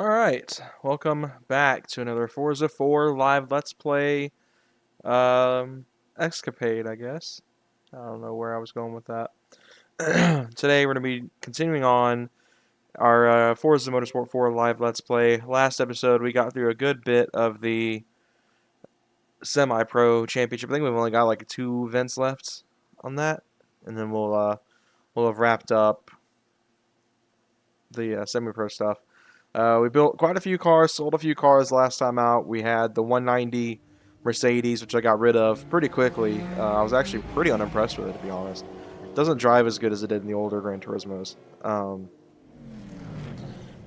Alright, welcome back to another Forza 4 live Let's Play escapade, I guess. I don't know where I was going with that. Today we're going to be continuing on our Forza Motorsport 4 live Let's Play. Last episode we got through a good bit of the semi-pro championship. I think we've only got like 2 events left on that, and then we'll have wrapped up the semi-pro stuff. We built quite a few cars, sold a few cars last time out. We had the 190 Mercedes, which I got rid of pretty quickly. I was actually pretty unimpressed with it, to be honest. It doesn't drive as good as it did in the older Gran Turismos.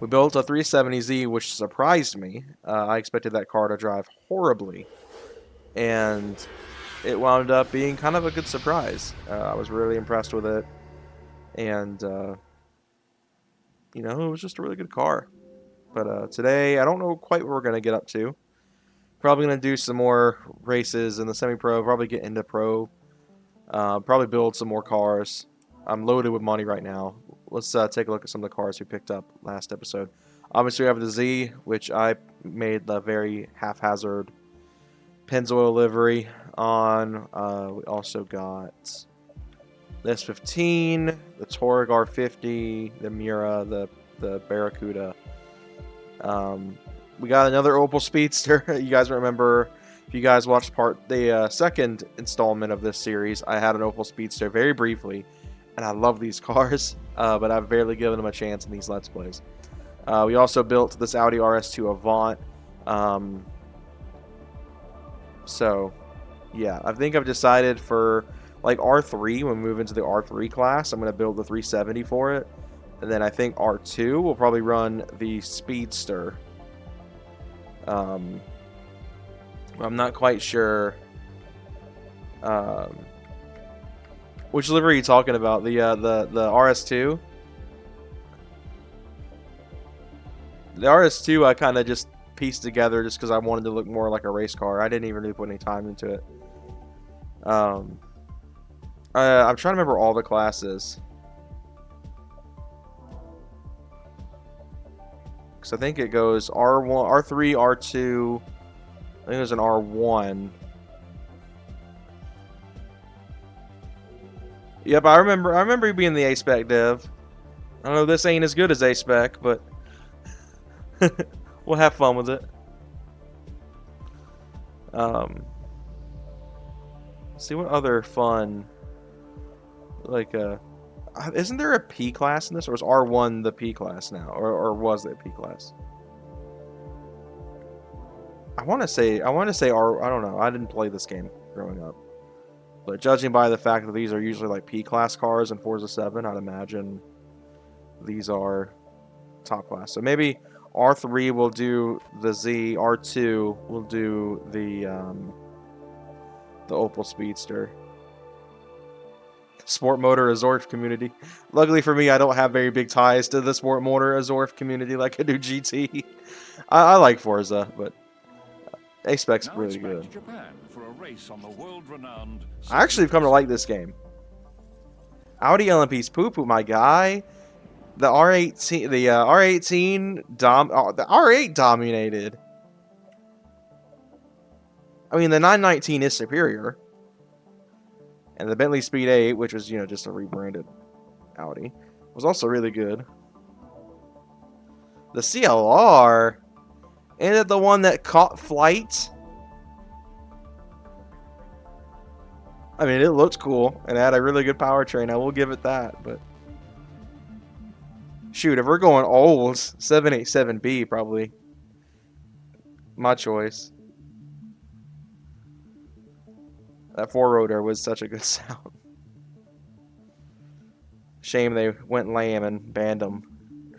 We built a 370Z, which surprised me. I expected that car to drive horribly, and it wound up being kind of a good surprise. I was really impressed with it, and it was just a really good car. But today, I don't know quite what we're going to get up to. Probably going to do some more races in the semi-pro, probably get into pro, probably build some more cars. I'm loaded with money right now. Let's take a look at some of the cars we picked up last episode. Obviously, we have the Z, which I made the very haphazard Pennzoil livery on. We also got the S15, the Touareg R50, the Miura, the Barracuda. We got another Opel Speedster. You guys remember, if you guys watched the second installment of this series, I had an Opel Speedster very briefly, and I love these cars, but I've barely given them a chance in these Let's Plays. We also built this Audi RS2 Avant. So, yeah, I think I've decided for like R3, when we move into the R3 class, I'm going to build the 370 for it. And then I think R2 will probably run the Speedster. I'm not quite sure which livery are you talking about? The RS2? The RS2 I kind of just pieced together just because I wanted to look more like a race car. I didn't even really put any time into it. I'm trying to remember all the classes. I think it goes R1, R3, R2. I think there's an R1. Yep, I remember you being the A-Spec dev. I know this ain't as good as A-Spec, but we'll have fun with it. See what other fun, like isn't there a P class in this, or is R1 the P class now, or was it P class? I want to say R. I don't know. I didn't play this game growing up, but judging by the fact that these are usually like P class cars in Forza 7, I'd imagine these are top class. So maybe R3 will do the Z, R2 will do the Opel Speedster. Sport Motor Azorf community. Luckily for me, I don't have very big ties to the Sport Motor Azorf community like I do GT. I like Forza, but A-Spec's really good. I actually have come to like this game. Audi LMP's poo-poo, my guy. The R18, the R8 dominated. I mean, the 919 is superior. And the Bentley Speed 8, which was, just a rebranded Audi, was also really good. The CLR, ain't it the one that caught flight? I mean, it looked cool, and it had a really good powertrain, I will give it that, but shoot, if we're going old, 787B probably my choice. That four-rotor was such a good sound. Shame they went lame and banned them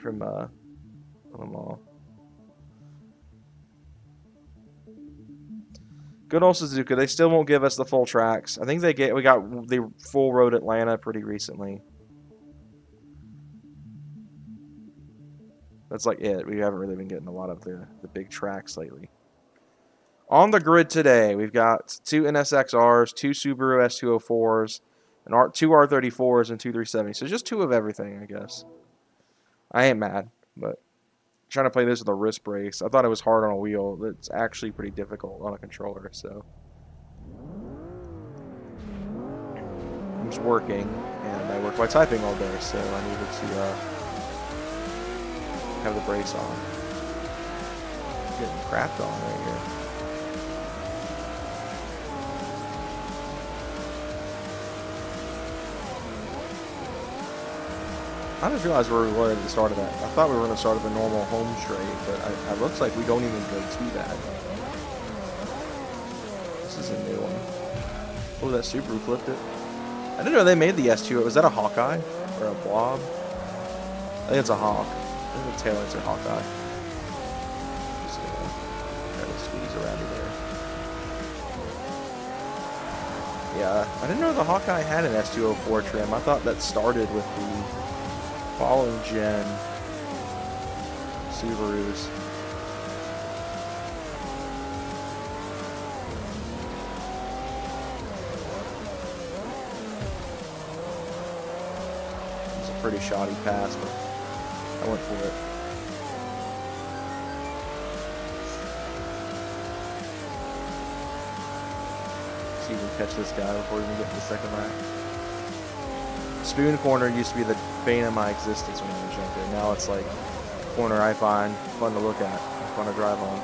from them all. Good old Suzuka. They still won't give us the full tracks. I think we got the full road Atlanta pretty recently. That's like it. We haven't really been getting a lot of the big tracks lately. On the grid today, we've got 2 NSXRs, 2 Subaru S204s, and 2 R34s, and 2 370s. So just 2 of everything, I guess. I ain't mad, but trying to play this with a wrist brace. I thought it was hard on a wheel. It's actually pretty difficult on a controller, so. It was working, and I work by typing all day, so I needed to have the brace on. Getting crapped on right here. I just realized where we were at the start of that. I thought we were going to start at the normal home straight, but it looks like we don't even go to that. This is a new one. Oh, that Subaru flipped it. I didn't know they made the S2. Was that a Hawkeye or a Blob? I think it's a Hawk. I think the taillights are Hawkeye. Just gonna try to squeeze around there. Yeah, I didn't know the Hawkeye had an S204 trim. I thought that started with the following gen Subarus. It's a pretty shoddy pass, but I went for it. See if we can catch this guy before we even get to the second lap. Spoon corner used to be the bane of my existence when I was younger. Now it's like a corner I find fun to look at, fun to drive on.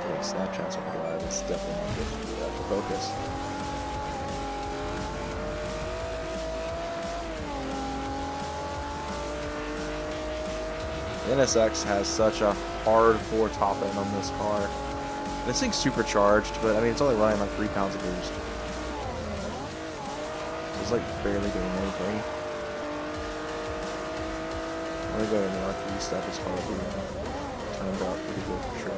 Taking snapshots on the drive, it's definitely not good to focus. The NSX has such a hard floor top end on this car. This thing's supercharged, but I mean, it's only running like 3 pounds of boost. So it's like barely doing anything. I'm gonna go in the R3 stuff. It's probably turned out pretty good for sure.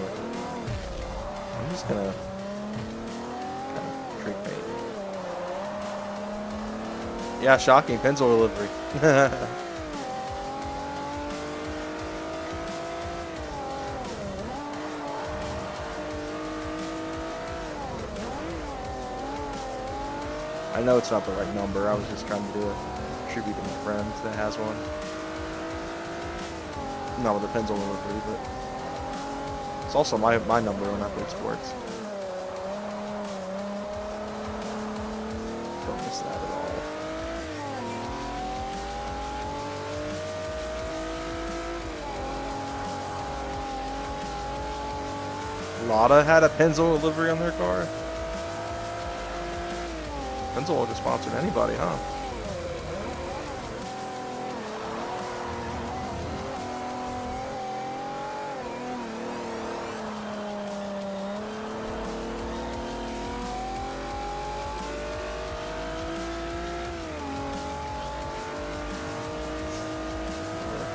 I'm just gonna kind of trick bait. Yeah, shocking. Pencil delivery. I know it's not the right number. I was just trying to do a tribute to my friend that has one. Not with a pencil delivery, but it's also my number when I play sports. Don't miss that at all. Lada had a pencil delivery on their car. Pencil will just sponsor anybody, huh?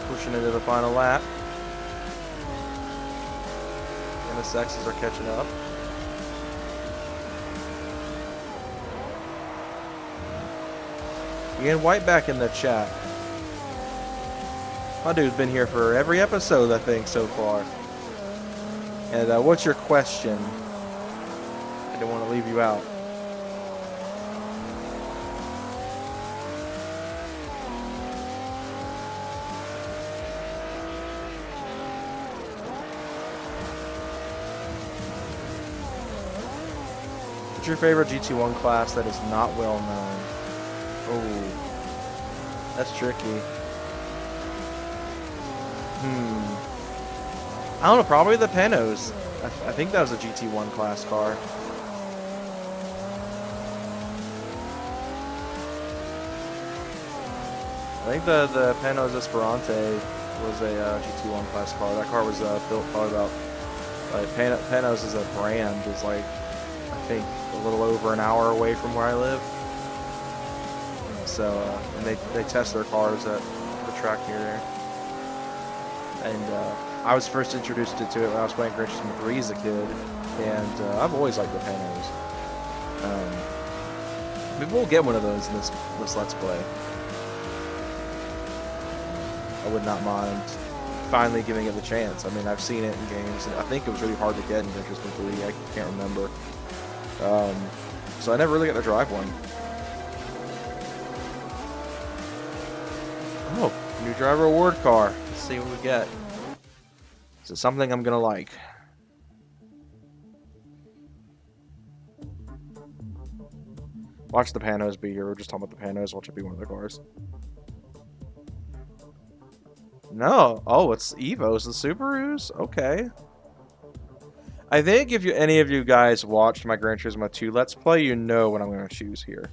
Pushing into the final lap. NSXs are catching up. Ian White back in the chat. My dude's been here for every episode, I think, so far. And what's your question? I didn't want to leave you out. What's your favorite GT1 class that is not well known? Oh, that's tricky. I don't know, probably the Panos. I think that was a GT1 class car. I think the Panos Esperante was a GT1 class car. That car was built probably about, like, Panos as a brand is like, I think, a little over an hour away from where I live. So, and they test their cars at the track near there. And I was first introduced to it when I was playing Gran Turismo 3 as a kid, and I've always liked the Panos. Maybe we'll get one of those in this Let's Play. I would not mind finally giving it the chance. I mean, I've seen it in games, and I think it was really hard to get in Gran Turismo 3. I can't remember. So I never really got to drive one. Oh, new driver award car. Let's see what we get. Is it something I'm gonna like? Watch the Panos be here. We're just talking about the Panos. Watch it be one of the cars. No. Oh, it's Evos, the Subarus? Okay. I think if any of you guys watched my Gran Turismo 2 Let's Play, you know what I'm going to choose here.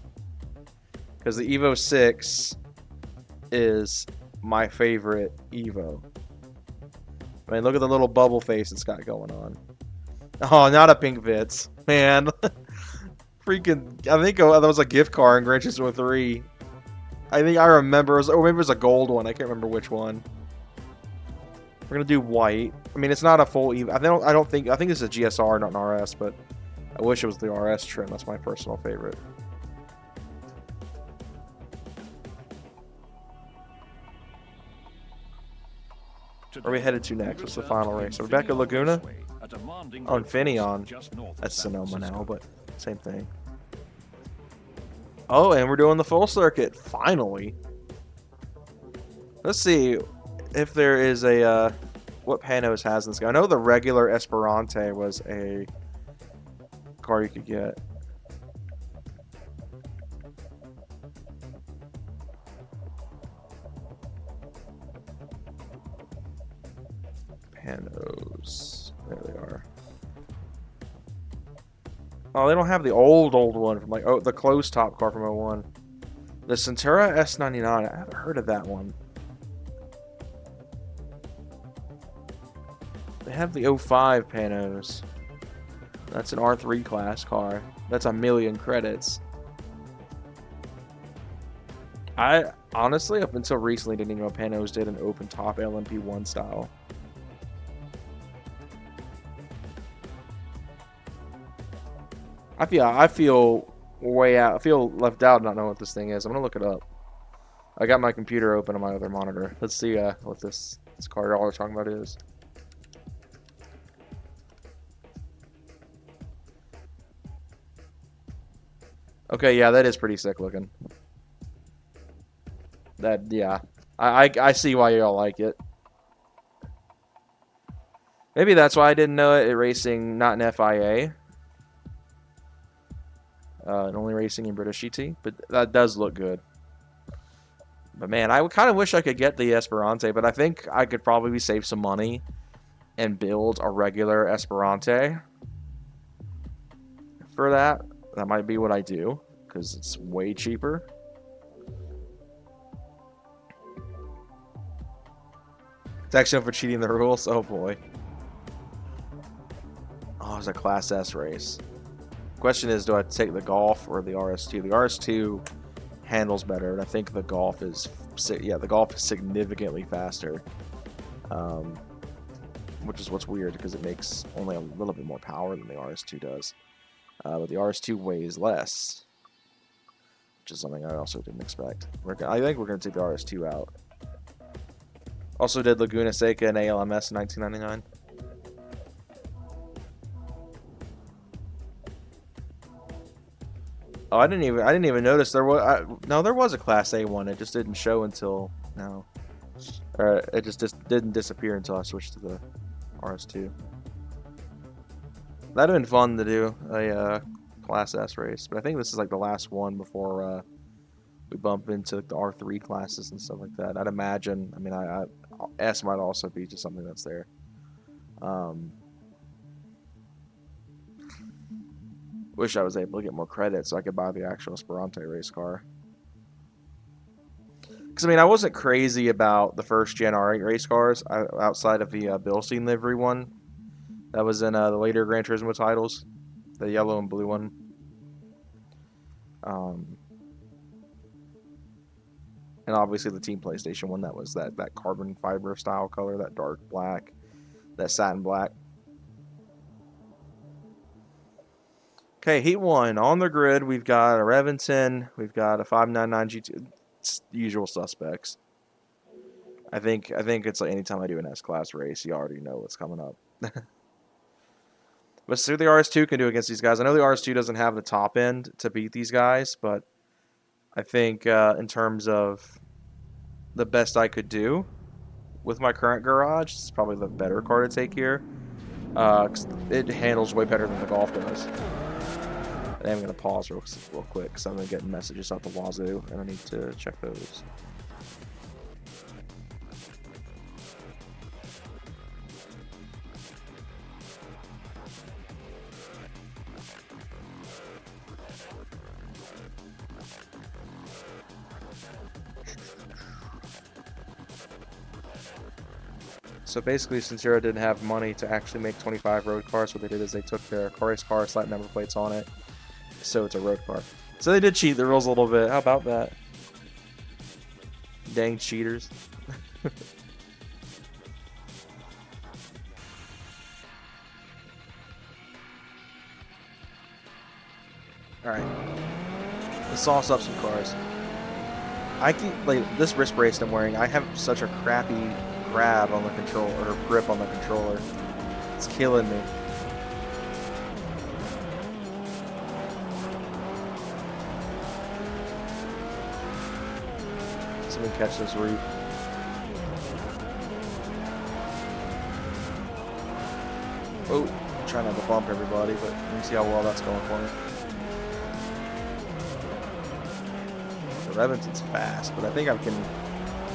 Because the Evo 6 is my favorite Evo. I mean, look at the little bubble face it's got going on. Oh, not a pink Vitz. Man. Freaking, I think that was a gift card in Gran Turismo 3. I think I remember, or maybe it was a gold one. I can't remember which one. We're gonna do white. I mean, it's not a full Evo. I think it's a GSR, not an RS, but I wish it was the RS trim. That's my personal favorite. Where are we headed to next? What's the final race? Rebecca Laguna? Oh, Infineon. That's Sonoma now, but same thing. Oh, and we're doing the full circuit. Finally. Let's see if there is a... what Panos has in this guy. I know the regular Esperante was a car you could get. Panos. There they are. Oh, they don't have the old one from like the closed top car from '01. The Centura S99. I haven't heard of that one. They have the '05 Panos. That's an R3 class car. That's 1,000,000 credits. I honestly, up until recently, didn't even know Panos did an open top LMP1 style. I feel way out. I feel left out not knowing what this thing is. I'm gonna look it up. I got my computer open on my other monitor. Let's see what this car y'all are talking about is. Okay, yeah, that is pretty sick looking. That, yeah. I see why y'all like it. Maybe that's why I didn't know it. Racing not in FIA. And only racing in British GT. But that does look good. But man, I kind of wish I could get the Esperante. But I think I could probably save some money and build a regular Esperante. For that. That might be what I do. Because it's way cheaper. Protection for cheating the rules? Oh boy. Oh, it's a Class S race. Question is, do I take the Golf or the RS2? The RS2 handles better, and I think the Golf is, yeah, the Golf is significantly faster. Which is what's weird, because it makes only a little bit more power than the RS2 does. But the RS2 weighs less, which is something I also didn't expect. I think we're going to take the RS2 out. Also did Laguna Seca and ALMS in 1999. Oh, I didn't even notice there was. No, there was a Class A one. It just didn't show until now. Or it just didn't disappear until I switched to the RS2. That'd have been fun to do a Class S race, but I think this is like the last one before we bump into the R3 classes and stuff like that. I'd imagine. I mean, S might also be just something that's there. Wish I was able to get more credit so I could buy the actual Esperante race car. Because, I mean, I wasn't crazy about the first gen R8 race cars outside of the Bilstein livery one that was in the later Gran Turismo titles. The yellow and blue one. And obviously the Team PlayStation one that was that carbon fiber style color, that dark black, that satin black. Okay, Heat 1. On the grid, we've got a Reventon, we've got a 599 GT. It's the usual suspects. I think it's like anytime I do an S-Class race, you already know what's coming up. But see what the RS2 can do against these guys. I know the RS2 doesn't have the top end to beat these guys, but I think in terms of the best I could do with my current garage. It's probably the better car to take here. 'Cause it handles way better than the Golf does. I'm going to pause real quick because I'm going to get messages out the wazoo, and I need to check those. So basically, Sincero didn't have money to actually make 25 road cars. What they did is they took their race car, slapped number plates on it, so it's a road car. So they did cheat the rules a little bit. How about that? Dang cheaters. Alright. Let's sauce up some cars. I keep, like, this wrist brace I'm wearing, I have such a crappy grab on the controller, or grip on the controller. It's killing me. Let me catch this route. Oh, I'm trying not to bump everybody, but let me see how well that's going for me. So Reventon's fast, but I think I can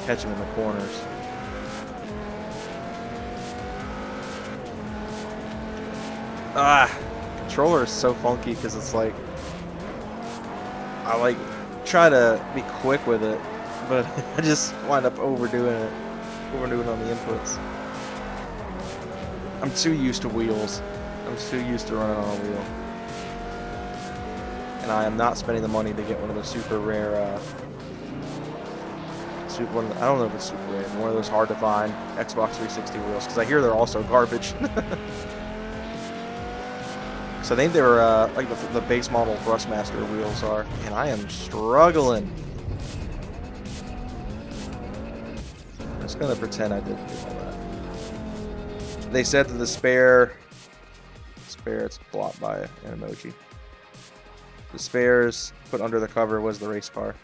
catch him in the corners. Controller is so funky because it's like I like try to be quick with it, but I just wind up overdoing it on the inputs. I'm too used to wheels. I'm too used to running on a wheel, and I am not spending the money to get one of the super rare. I don't know if it's super rare. One of those hard to find Xbox 360 wheels because I hear they're also garbage. So I think they were like the base model Thrustmaster wheels are, and I am struggling. I'm just gonna pretend I didn't do all that. They said that the spare, it's blocked by an emoji. The spares put under the cover was the race car.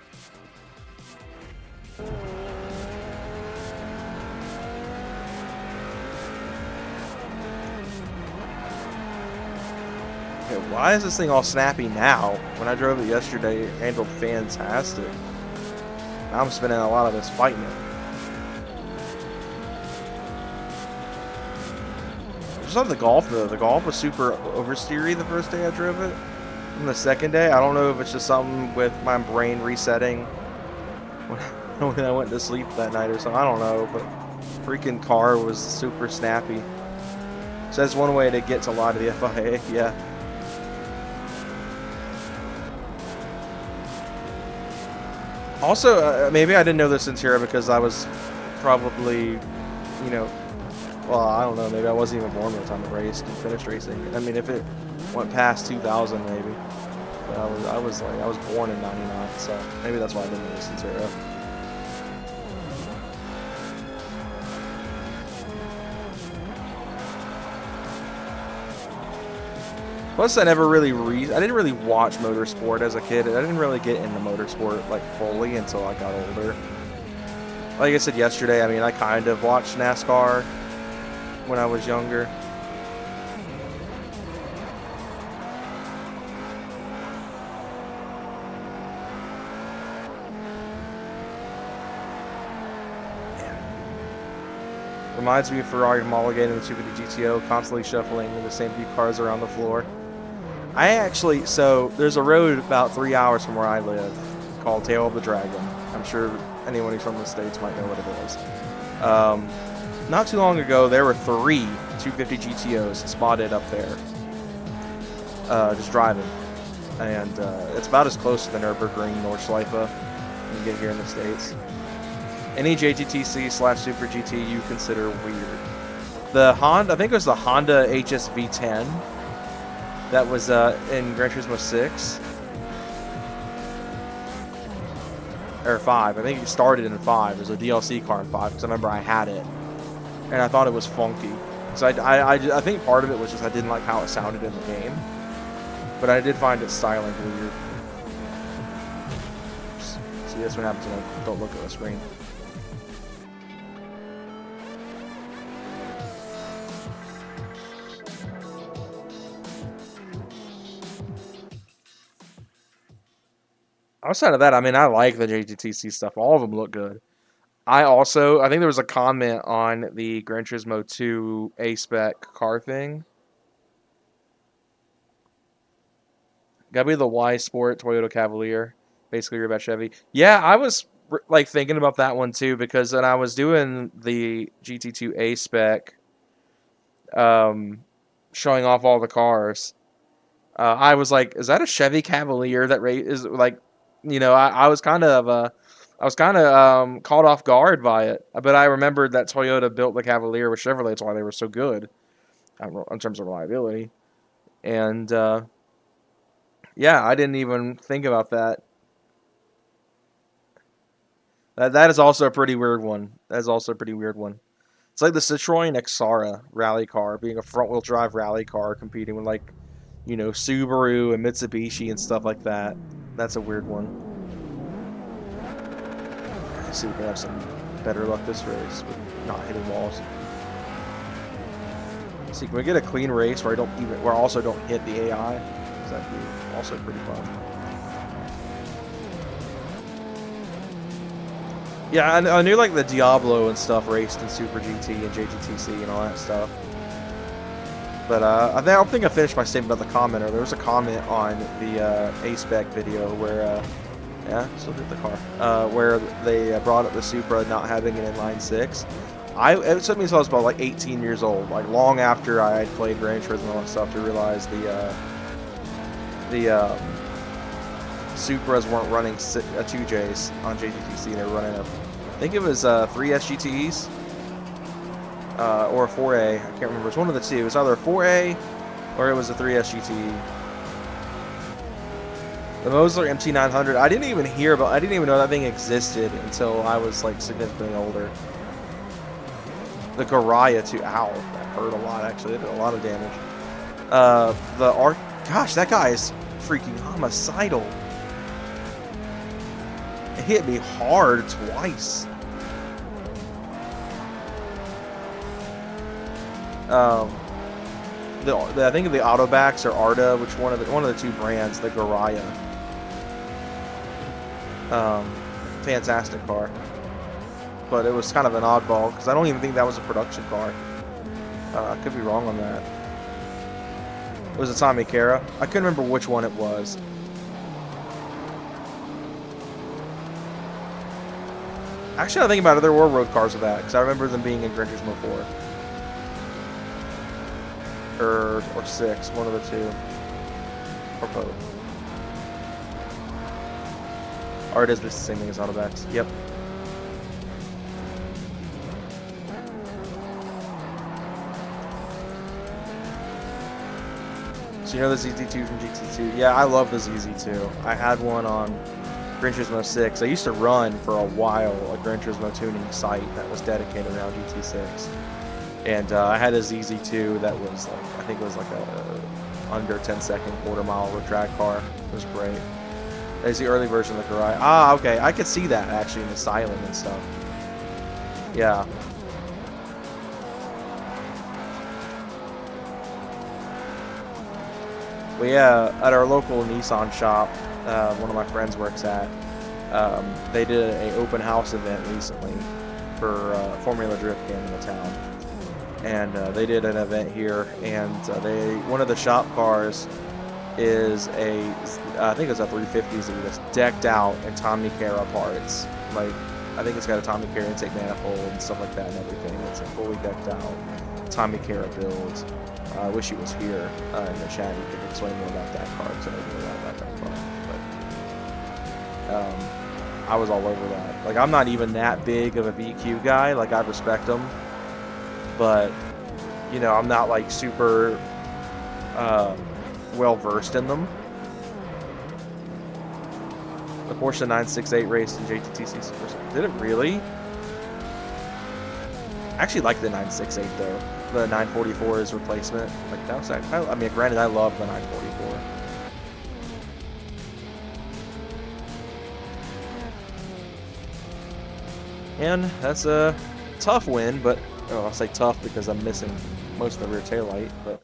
Why is this thing all snappy now? When I drove it yesterday, it handled fantastic. Now I'm spending a lot of this fighting it. Just on the Golf though, the Golf was super oversteery the first day I drove it. And the second day, I don't know if it's just something with my brain resetting when I went to sleep that night or something. I don't know, but freaking car was super snappy. So that's one way to get to a lot of the FIA, yeah. Also, maybe I didn't know this in Sierra because I was probably, you know, well, I don't know, maybe I wasn't even born by the time I raced and finished racing. I mean, if it went past 2000, maybe. But I was born in 99, so maybe that's why I didn't know this in Sierra. Plus, I didn't really watch motorsport as a kid. I didn't really get into motorsport like fully until I got older. Like I said yesterday, I mean, I kind of watched NASCAR when I was younger. Yeah. Reminds me of Ferrari homologating the 250 GTO, constantly shuffling the same few cars around the floor. So there's a road about 3 hours from where I live called Tail of the Dragon. I'm sure anyone who's from the States might know what it is. Not too long ago, there were 3 250 GTOs spotted up there, just driving. And it's about as close to the Nürburgring Nordschleife you get here in the States. Any JGTC/Super GT you consider weird. I think it was the Honda HSV10. That was in Gran Turismo 6 or 5. I think it started in 5. There's a DLC car in 5 because I remember I had it and I thought it was funky. So I think part of it was just I didn't like how it sounded in the game, but I did find its styling weird. See, that's what happens when I don't look at the screen. Outside of that, I mean, I like the JTTC stuff. All of them look good. I think there was a comment on the Gran Turismo 2 A-Spec car thing. Gotta be the Y Sport Toyota Cavalier, basically about Chevy. Yeah, I was like thinking about that one too, because when I was doing the GT2 A-Spec, showing off all the cars, I was like, is that a Chevy Cavalier that is like, I was kind of caught off guard by it, but I remembered that Toyota built the Cavalier with Chevrolet. That's why they were so good in terms of reliability. And yeah, I didn't even think about that. That is also a pretty weird one. That is also a pretty weird one. It's like the Citroen Xara rally car being a front-wheel drive rally car competing with like, Subaru and Mitsubishi and stuff like that. That's a weird one. Let's see if we can have some better luck this race with not hitting walls. Let's see, can we get a clean race where I also don't hit the AI? Because that'd be also pretty fun. Yeah, I knew like the Diablo and stuff raced in Super GT and JGTC and all that stuff. But I don't think I finished my statement about the commenter. There was a comment on the A-Spec video where, yeah, still hit the car, where they brought up the Supra not having an inline six. It took me until I was about like 18 years old, like long after I had played Gran Turismo and stuff, to realize the Supras weren't running 2Js on JGTC. They were running I think it was 3 SGTs or a 4A. I can't remember. It's one of the two. It was either a 4A or it was a 3 SGT. The Mosler MT900. I didn't even know that thing existed until I was like significantly older. The Garaya too. Ow, that hurt a lot. Actually, it did a lot of damage. Gosh, that guy is freaking homicidal. It hit me hard twice. I think the Autobacks or Arda, which one of the two brands, the Garaya. Fantastic car, but it was kind of an oddball because I don't even think that was a production car. I could be wrong on that. It was a Tommy Cara. I couldn't remember which one it was. Actually, I think about it, there were road cars with that because I remember them being in Gran Turismo 4 or 6, one of the two, or both. Or it is the same thing as Autobacks. Yep. So you know the ZZ2 from GT2? Yeah, I love the ZZ2. I had one on Gran Turismo 6. I used to run for a while a Gran Turismo tuning site that was dedicated around GT6. And I had a ZZ2 that was like, I think it was like a under 10-second quarter-mile road drag car. It was great. There's the early version of the Garage. Ah, okay. I could see that actually in the styling and stuff. Yeah. Well, yeah, at our local Nissan shop, one of my friends works at, they did an open house event recently for Formula Drift came into town. And they did an event here, and one of the shop cars is I think it's a 350Z that's decked out in Tommy Cara parts. Like, I think it's got a Tommy Cara intake manifold and stuff like that and everything. It's a fully decked out Tommy Cara build. I wish he was here in the chat. He could explain more about that car, because I don't know a lot about that car. But I was all over that. Like, I'm not even that big of a VQ guy. Like, I respect him, but I'm not like super well versed in them. The Porsche 968 raced in JTTC Super. Did it really? I actually like the 968 though. The 944 is replacement. Like, that was, I mean, granted, I love the 944. And that's a tough win, but I'll say tough because I'm missing most of the rear taillight, but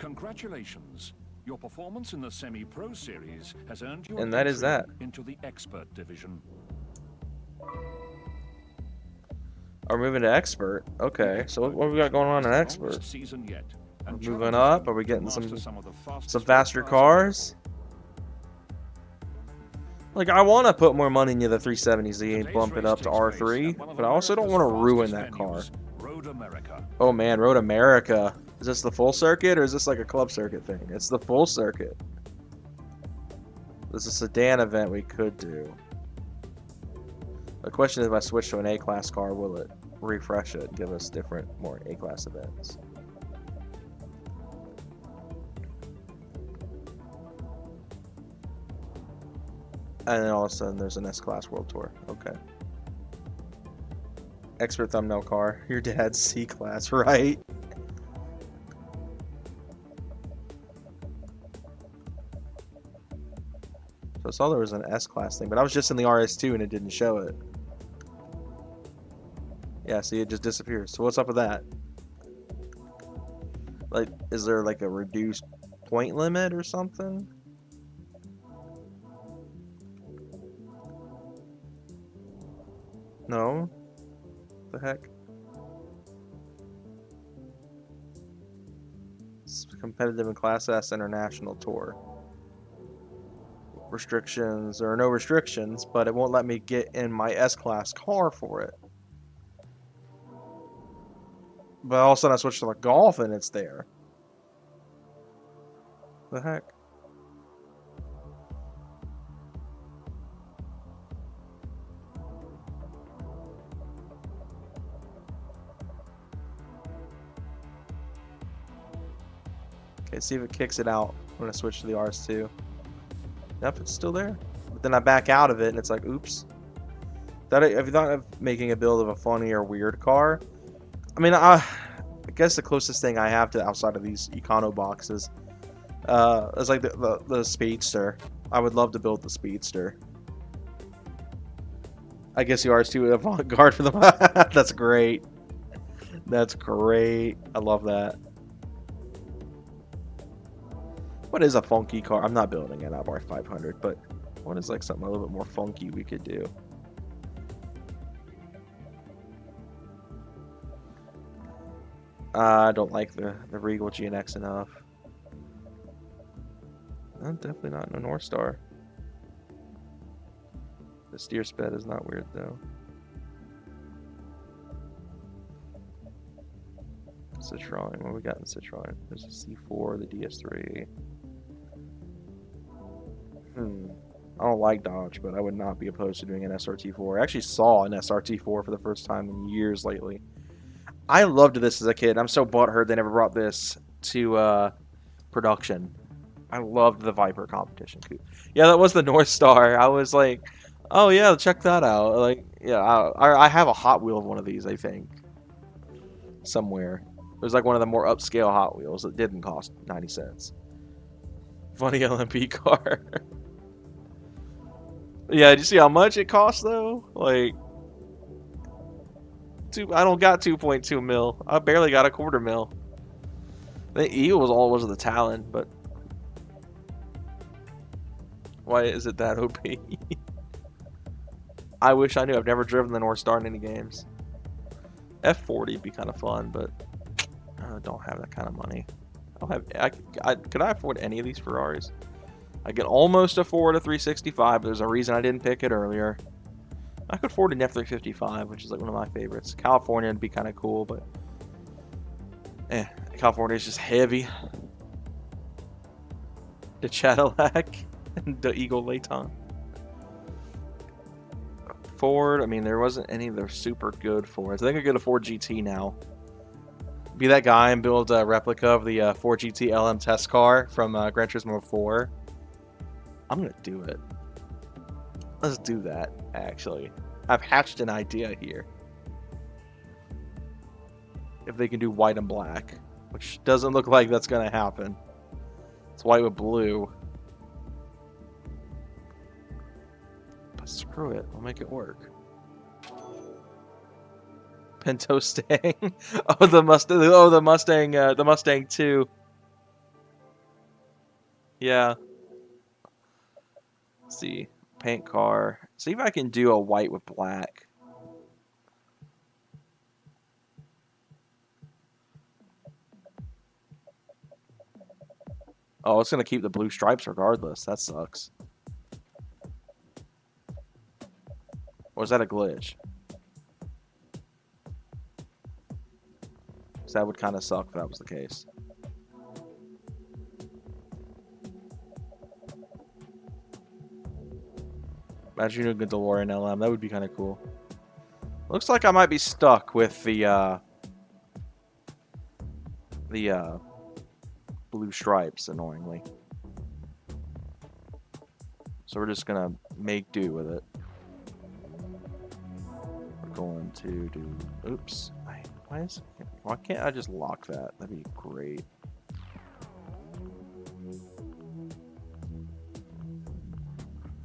Congratulations. Your performance in the Semi-Pro Series has earned you And that is that. into the Expert Division. Are we moving to Expert? Okay, so what we got going on in Expert? Season yet, Moving up? Are we getting some faster cars? Like, I want to put more money into the 370Z and bump it up to R3, but I also don't want to ruin that car. Oh man, Road America. Is this the full circuit or is this like a club circuit thing? It's the full circuit. This is a sedan event we could do. The question is, if I switch to an A-class car, will it refresh it and give us different, more A-class events? And then all of a sudden, there's an S-Class World Tour. Okay. Expert thumbnail car. Your dad's C-Class, right? So I saw there was an S-Class thing, but I was just in the RS2 and it didn't show it. Yeah, see, it just disappears. So what's up with that? Like, is there like a reduced point limit or something? No? The heck? It's competitive in Class S International Tour. Restrictions. There are no restrictions, but it won't let me get in my S-Class car for it. But all of a sudden I switch to the Golf and it's there. The heck? Okay, see if it kicks it out when I switch to the RS2. Yep, it's still there. But then I back out of it and it's like, oops. Have you thought of making a build of a funny or weird car? I mean, I guess the closest thing I have to outside of these Econo boxes is like the Speedster. I would love to build the Speedster. I guess the RS2 avant-garde for them. That's great. That's great. I love that. What is a funky car? I'm not building an Abarth 500, but what is like something a little bit more funky we could do? I don't like the Regal GNX enough. Definitely not in a North Star. The steer sped is not weird though. Citroen, what we got in Citroen? There's a C4, the DS3. I don't like Dodge, but I would not be opposed to doing an SRT4. I actually saw an SRT4 for the first time in years lately. I loved this as a kid. I'm so butthurt they never brought this to production. I loved the Viper competition. Yeah, that was the North Star. I was like, oh yeah, check that out. Like, yeah, I have a Hot Wheel of one of these, I think, somewhere. It was like one of the more upscale Hot Wheels that didn't cost 90 cents. Funny LMP car. Yeah, did you see how much it cost though? Like, I don't got 2.2 mil. I barely got a quarter mil. The E was the Talon, but why is it that OP? I wish I knew. I've never driven the North Star in any games. F40 would be kind of fun, but I don't have that kind of money. Could I afford any of these Ferraris? I can almost afford a 365. There's a reason I didn't pick it earlier. I could afford an F355, which is like one of my favorites. California would be kind of cool, but California is just heavy. The Cadillac and the Eagle Layton. Ford, I mean, there wasn't any of the super good Fords. I think I could afford GT now. Be that guy and build a replica of the Ford GT LM test car from Gran Turismo 4. I'm gonna do it. Let's do that, actually. I've hatched an idea here. If they can do white and black, which doesn't look like that's gonna happen. It's white with blue. But screw it, I'll make it work. Pinto Stang. Oh, the Mustang. Oh, the Mustang 2. Yeah. Let's see. Paint car. See if I can do a white with black. Oh, it's going to keep the blue stripes regardless. That sucks. Or is that a glitch? Because that would kind of suck if that was the case. Imagine doing a DeLorean LM. That would be kind of cool. Looks like I might be stuck with the blue stripes, annoyingly. So we're just gonna make do with it. We're going to do. Oops. Why can't I just lock that? That'd be great.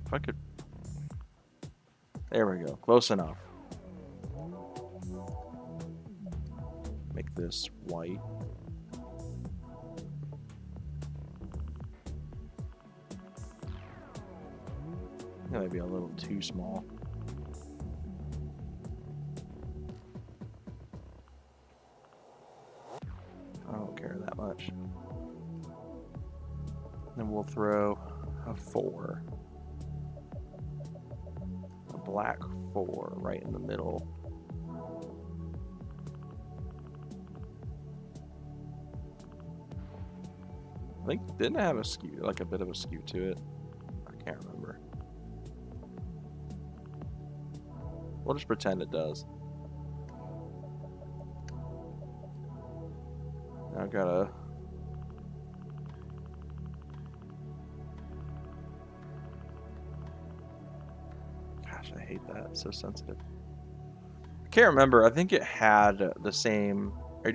If I could. There we go. Close enough. Make this white. That might be a little too small. I don't care that much. Then we'll throw a 4. A black 4 right in the middle. I think didn't it have a skew, like a bit of a skew to it. I can't remember. We'll just pretend it does. Now I've gotta. Gosh, I hate that. It's so sensitive. I can't remember. I think it had the same. Are you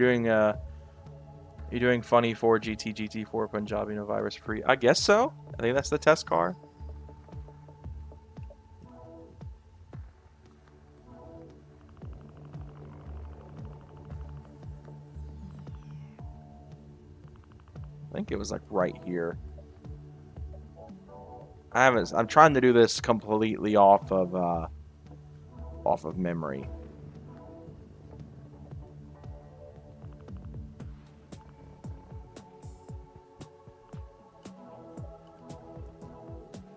doing funny for GT4 Punjabi no virus free? I guess so. I think that's the test car. I think it was like right here. I'm trying to do this completely off of memory.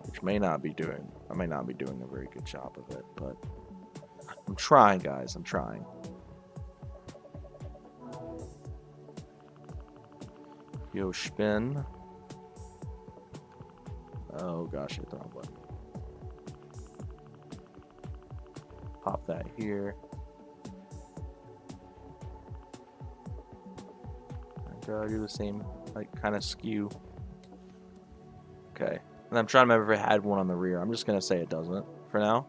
Which I may not be doing a very good job of it, but I'm trying, guys. I'm trying. Yo, spin. Oh gosh, hit the wrong button. Pop that here. And do the same, like, kind of skew. Okay. And I'm trying to remember if it had one on the rear. I'm just going to say it doesn't for now.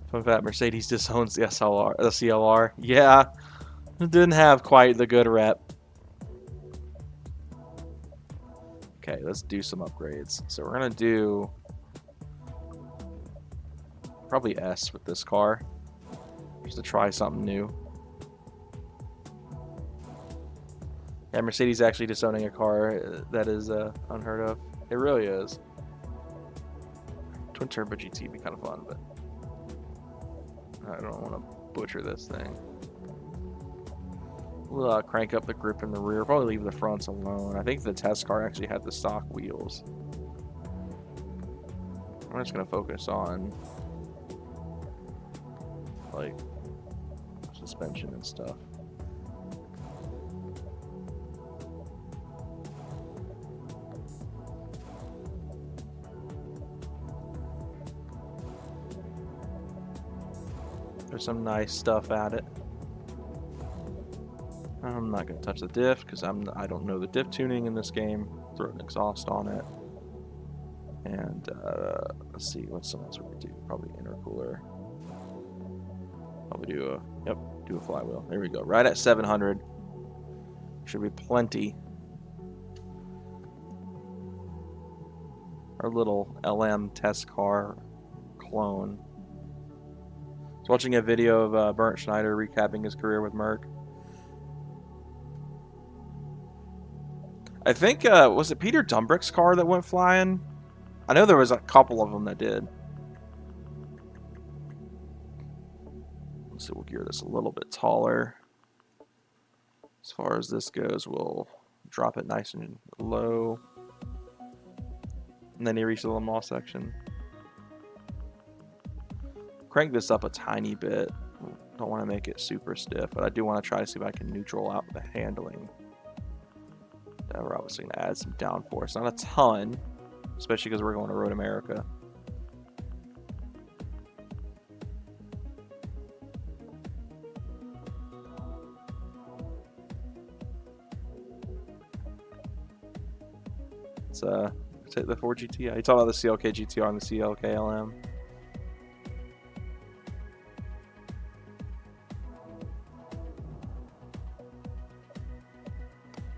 Fun fact, Mercedes disowns the CLR. Yeah. It didn't have quite the good rep. Okay, let's do some upgrades. So we're going to do probably S with this car. Just to try something new. Yeah, Mercedes actually disowning a car that is unheard of. It really is. Twin Turbo GT would be kind of fun, but I don't want to butcher this thing. We'll crank up the grip in the rear. Probably leave the fronts alone. I think the test car actually had the stock wheels. I'm just going to focus on like suspension and stuff. There's some nice stuff at it. I'm not going to touch the diff because I don't know the diff tuning in this game. Throw an exhaust on it. And let's see, what's something else we could do? Probably intercooler. Probably do a flywheel. There we go. Right at 700. Should be plenty. Our little LM test car clone. I was watching a video of Bernd Schneider recapping his career with Merc. I think, was it Peter Dumbrick's car that went flying? I know there was a couple of them that did. Let's see, we'll gear this a little bit taller. As far as this goes, we'll drop it nice and low. And then you reach the little mall section. Crank this up a tiny bit. Don't want to make it super stiff, but I do want to try to see if I can neutral out the handling. Yeah, we're obviously going to add some downforce. Not a ton, especially because we're going to Road America. Let's take the Ford GTI. You talk about the CLK GTR and the CLK LM.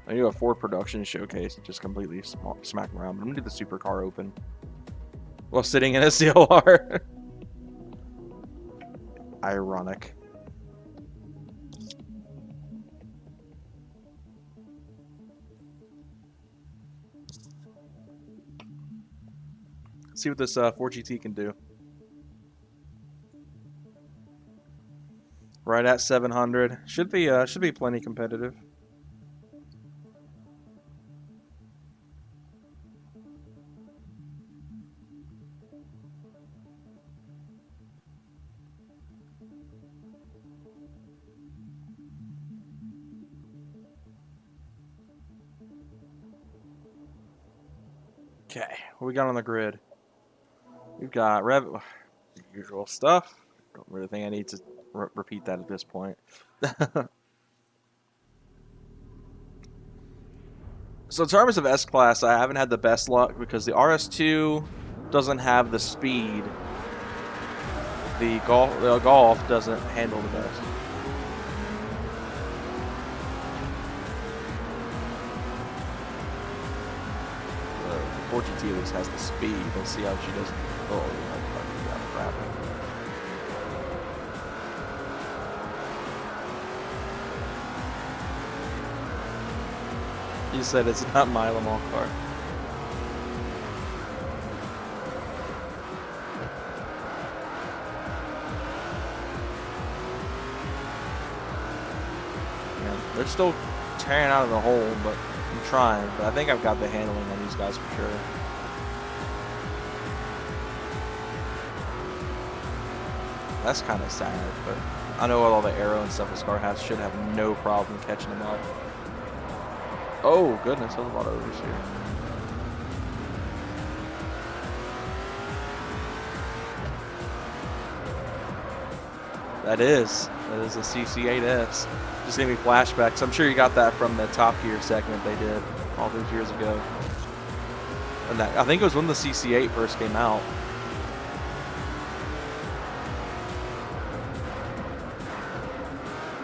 I do a Ford production showcase and just completely smack them around. But I'm going to do the supercar open while sitting in a CLR. Ironic. See what this 4GT can do. Right at 700. Should be plenty competitive. Okay, what we got on the grid? We've got usual stuff. Don't really think I need to repeat that at this point. So in terms of S-Class, I haven't had the best luck because the RS2 doesn't have the speed. The Golf doesn't handle the best. The 4GT at least has the speed. Let's see how she does. Oh, crap. You said it's not my Le Mans car. Yeah, they're still tearing out of the hole, but I'm trying. But I think I've got the handling on these guys for sure. That's kind of sad, but I know with all the aero and stuff this car has, should have no problem catching them up. Oh, goodness, there's a lot of overs here. That is a CC8S. Just gave me flashbacks. I'm sure you got that from the Top Gear segment they did all those years ago. And that, I think it was when the CC8 first came out.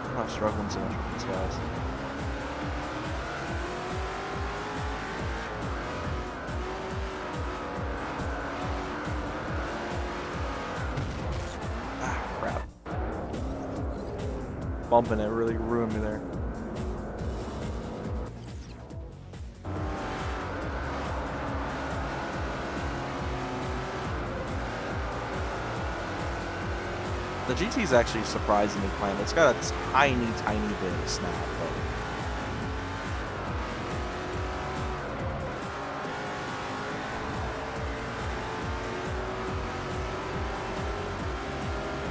I'm not struggling so much with these guys. Bumping it really ruined me there. The GT is actually surprisingly clean. It's got a tiny bit of snap,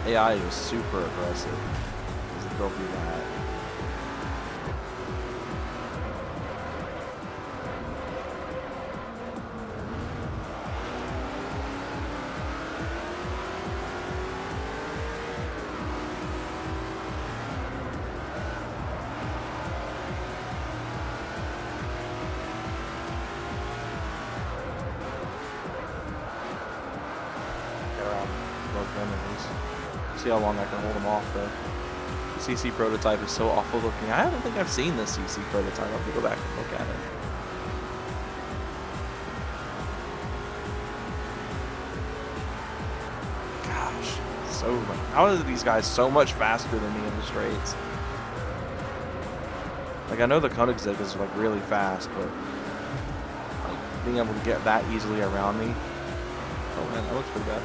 but AI is super aggressive. They'll do that. Get around both them at least. See how long I can hold them off though. CC prototype is so awful looking. I don't think I've seen the CC prototype. I'll have to go back and look at it. Gosh, so much. How are these guys so much faster than me in the straights? Like, I know the Koenigsegg is like really fast, but being able to get that easily around me. Oh man, that looks pretty bad.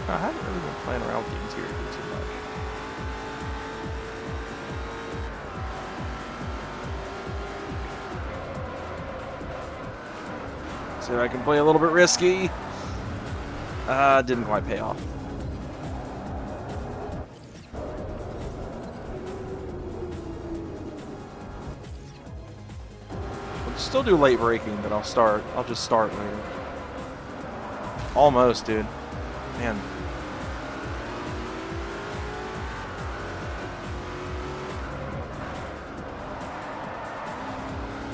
I haven't really been playing around with the interior too much. See if I can play a little bit risky. Didn't quite pay off. I'll still do late braking, but I'll just start later. Almost, dude. Man.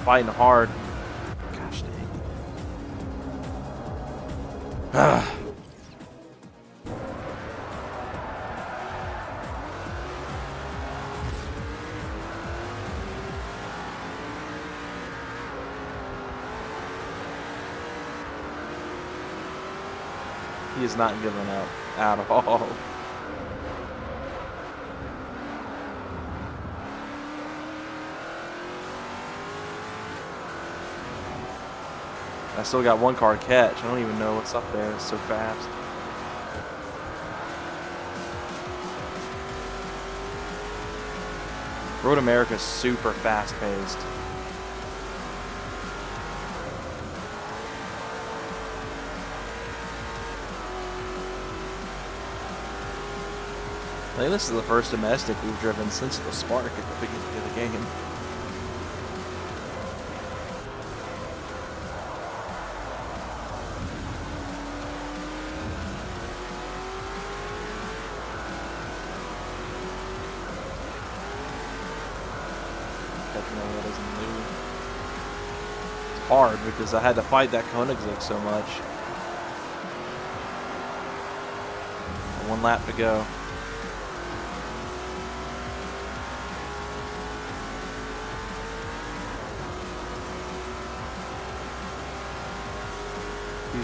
Fighting hard. Gosh dang. He is not giving up at all. I still got one car to catch. I don't even know what's up there. It's so fast. Road America's super fast paced. I think this is the first domestic we've driven since the Spark at the beginning of the game. It's hard because I had to fight that Koenigsegg so much. One lap to go.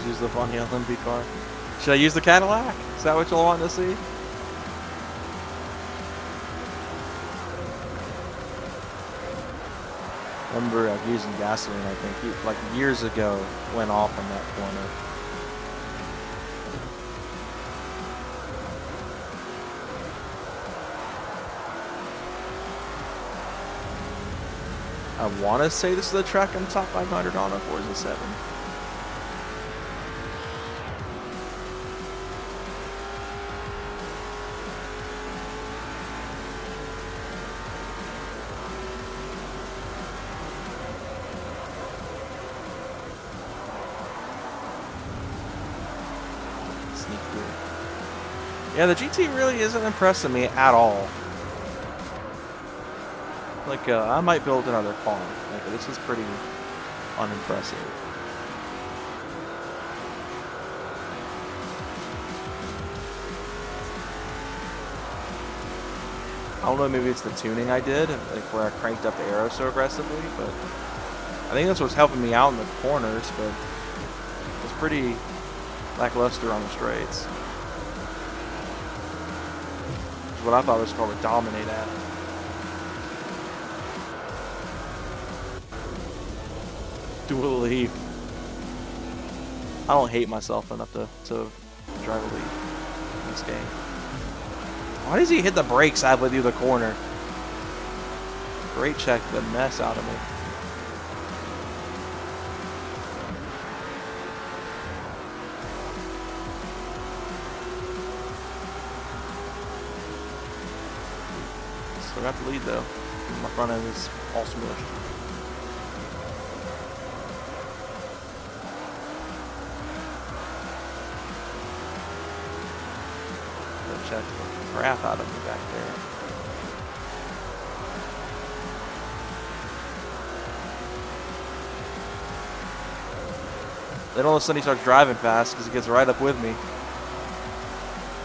Use the funny LMP car. Should I use the Cadillac? Is that what y'all want to see? Remember, I've used gasoline. I think like years ago went off on that corner. I want to say this is the track I'm top 500 on a Forza 7. Yeah, the GT really isn't impressing me at all. Like, I might build another car. Like, this is pretty unimpressive. I don't know, maybe it's the tuning I did, like where I cranked up the aero so aggressively, but I think that's what's helping me out in the corners, but it's pretty lackluster on the straights. What I thought this car would dominate at. Dual Leaf. I don't hate myself enough to drive a Leaf in this game. Why does he hit the brakes halfway through the corner? Brake check the mess out of me. Still got the lead though. My front end is all smushed. Check the crap out of me back there. Then all of a sudden he starts driving fast because he gets right up with me.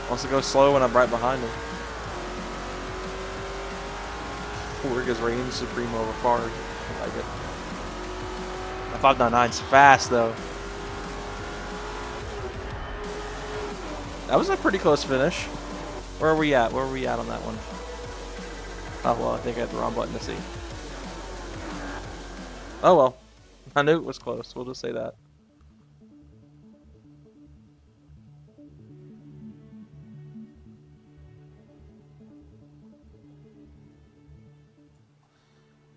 Wants to go slow when I'm right behind him. Forga's reign supreme over cars. I like it. 599's fast though. That was a pretty close finish. Where are we at? Where are we at on that one? Oh well, I think I had the wrong button to see. Oh well. I knew it was close. We'll just say that.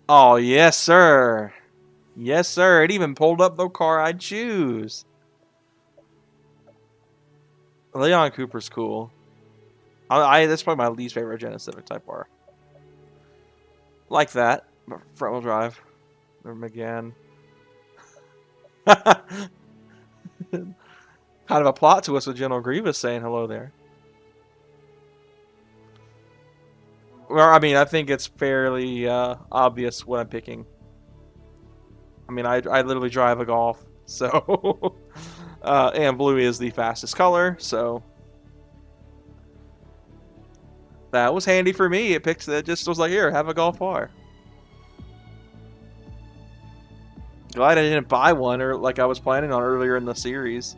Oh, yes, sir. Yes, sir. It even pulled up the car I'd choose. Leon Cooper's cool. That's probably my least favorite Genesis Civic Type R. Like that. Front wheel drive. Or McGann. Kind of a plot twist with General Grievous saying hello there. Well, I mean, I think it's fairly obvious what I'm picking. I mean, I literally drive a Golf, so... and blue is the fastest color, so... That was handy for me. It picked that, just was like, here, have a Golf R. Glad I didn't buy one, or like I was planning on earlier in the series.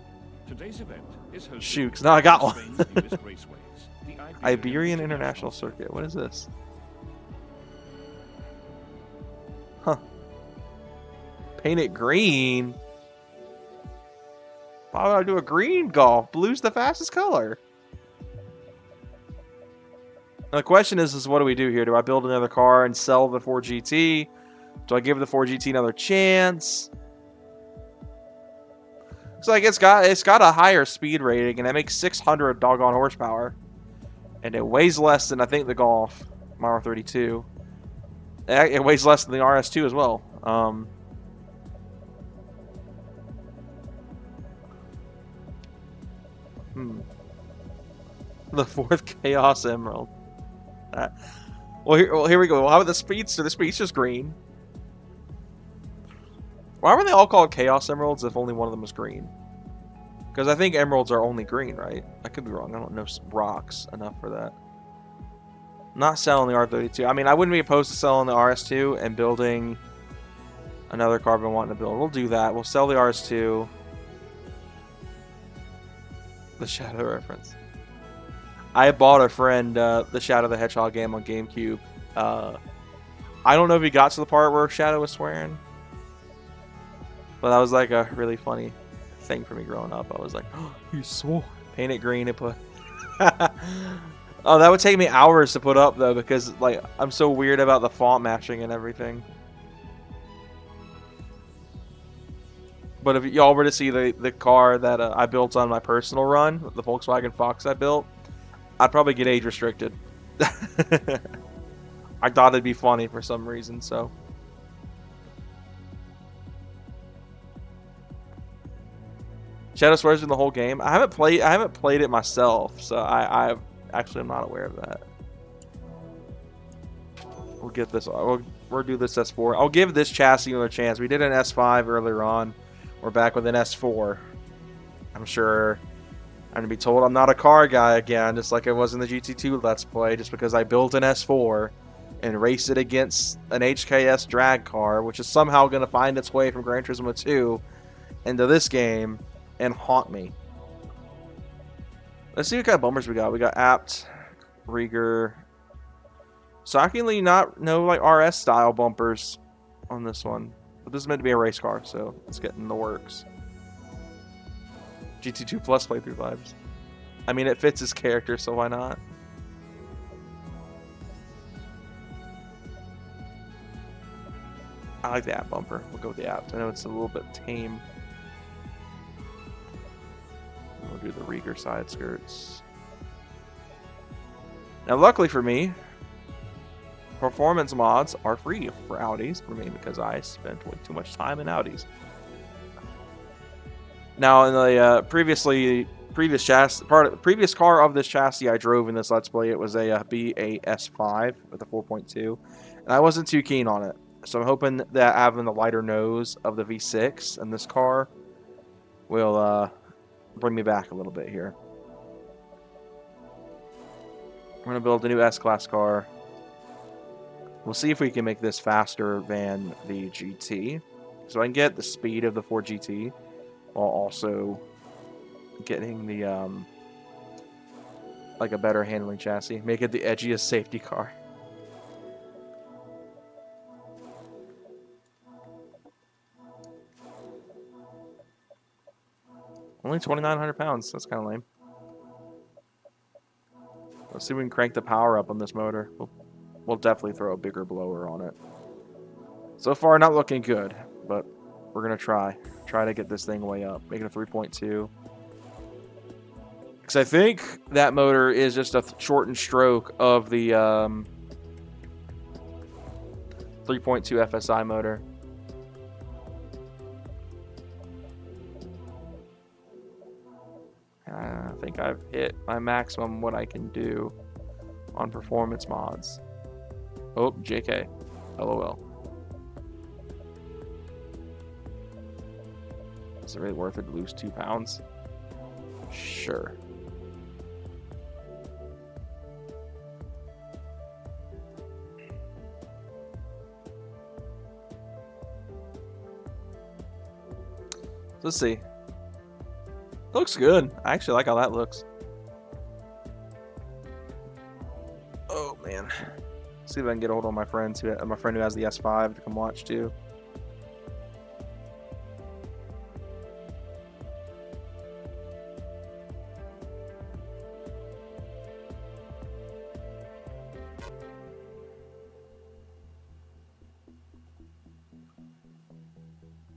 Today's event is hosted. Shoot, 'cause now I got one. Spain's newest raceways, the Iberian International Circuit. What is this? Huh. Paint it green. Why would I do a green Golf? Blue's the fastest color. Now the question is what do we do here? Do I build another car and sell the 4GT? Do I give the 4GT another chance? It's like it's got a higher speed rating and it makes 600 doggone horsepower. And it weighs less than I think the Golf, my R32. It weighs less than the RS2 as well. The 4th Chaos Emerald. Well, here we go. How about the Speedster? The Speedster's green. Why were they all called Chaos Emeralds if only one of them was green? Because I think emeralds are only green, right? I could be wrong. I don't know rocks enough for that. Not selling the R32. I mean, I wouldn't be opposed to selling the RS2 and building another car I've been wanting to build. We'll do that. We'll sell the RS2. The Shadow reference. I bought a friend the Shadow the Hedgehog game on GameCube. I don't know if he got to the part where Shadow was swearing. But that was like a really funny thing for me growing up. I was like, oh, he swore. Paint it green and put... Oh, that would take me hours to put up though, because like I'm so weird about the font matching and everything. But if y'all were to see the car that I built on my personal run, the Volkswagen Fox I built, I'd probably get age restricted. I thought it'd be funny for some reason, so... Shadow swears in the whole game. I haven't played it myself, so I actually am not aware of that. We'll get this. We'll do this S4. I'll give this chassis another chance. We did an S5 earlier on. We're back with an S4. I'm sure I'm gonna be told I'm not a car guy again, just like I was in the GT2 Let's Play, just because I built an S4 and raced it against an HKS drag car, which is somehow gonna find its way from Gran Turismo 2 into this game and haunt me. Let's see what kind of bumpers we got. We got Apt, Rieger. Shockingly, no like RS style bumpers on this one. But this is meant to be a race car, so let's get in the works. GT2 Plus playthrough vibes. I mean, it fits his character, so why not? I like the Apt bumper. We'll go with the Apt. I know it's a little bit tame. We'll do the Rieger side skirts. Now, luckily for me, performance mods are free for Audis for me because I spent way too much time in Audis. Now, in the previous car of this chassis I drove in this Let's Play, it was a B8S5 with a 4.2, and I wasn't too keen on it. So I'm hoping that having the lighter nose of the V6 in this car will bring me back a little bit here. We're going to build a new S-Class car. We'll see if we can make this faster than the GT. So I can get the speed of the Ford GT while also getting the like a better handling chassis. Make it the edgiest safety car. Only 2,900 pounds. That's kind of lame. Let's see if we can crank the power up on this motor. We'll definitely throw a bigger blower on it. So far, not looking good, but we're going to try. Try to get this thing way up. Make it a 3.2. Because I think that motor is just a shortened stroke of the 3.2 FSI motor. I think I've hit my maximum what I can do on performance mods. Oh, JK. LOL. Is it really worth it to lose 2 pounds? Sure. Let's see. Looks good. I actually like how that looks. Oh man. See if I can get a hold of my friend who has the S5 to come watch too.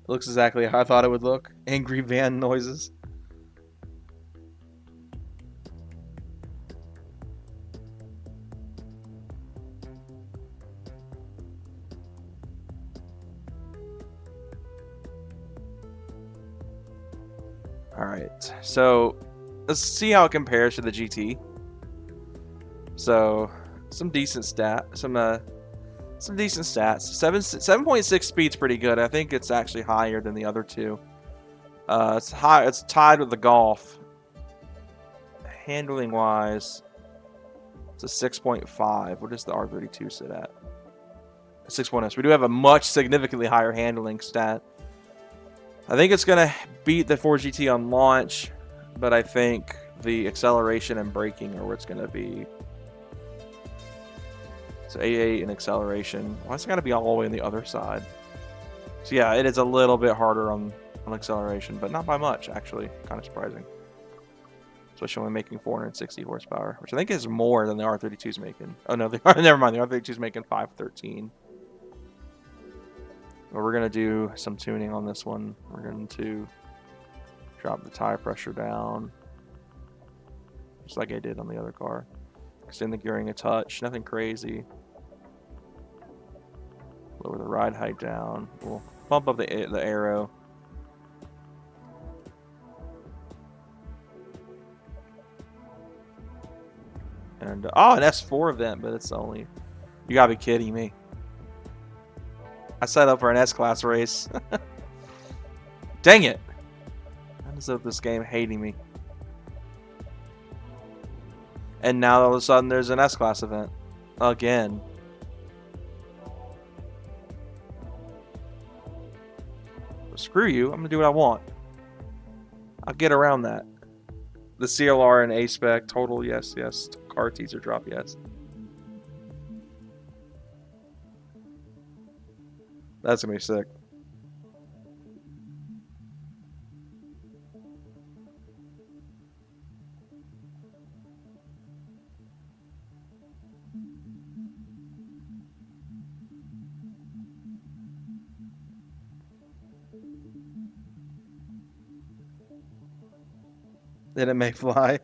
Looks exactly how I thought it would look. Angry van noises. Alright, so let's see how it compares to the GT. So, some decent stats. 7.6 speed's pretty good. I think it's actually higher than the other two. It's tied with the Golf. Handling wise, it's a 6.5. What does the R32 sit at? 6.0. So we do have a much significantly higher handling stat. I think it's gonna beat the Ford GT on launch, but I think the acceleration and braking are where it's gonna be. So 8.8 in acceleration. Why it's gotta be all the way on the other side? So yeah, it is a little bit harder on acceleration, but not by much actually. Kind of surprising. Especially when making 460 horsepower, which I think is more than the R32 is making. Oh no, never mind. The R32 is making 513. But we're going to do some tuning on this one. We're going to drop the tire pressure down, just like I did on the other car. Extend the gearing a touch, nothing crazy. Lower the ride height down. We'll bump up the aero. And, oh, an S4 event, but it's only... You gotta be kidding me. I set up for an S-Class race. Dang it! I deserve this game hating me. And now all of a sudden there's an S-Class event. Again. Well, screw you, I'm gonna do what I want. I'll get around that. The CLR and A-Spec, total yes, yes. Car teaser drop, yes. That's gonna be sick. Then it may fly.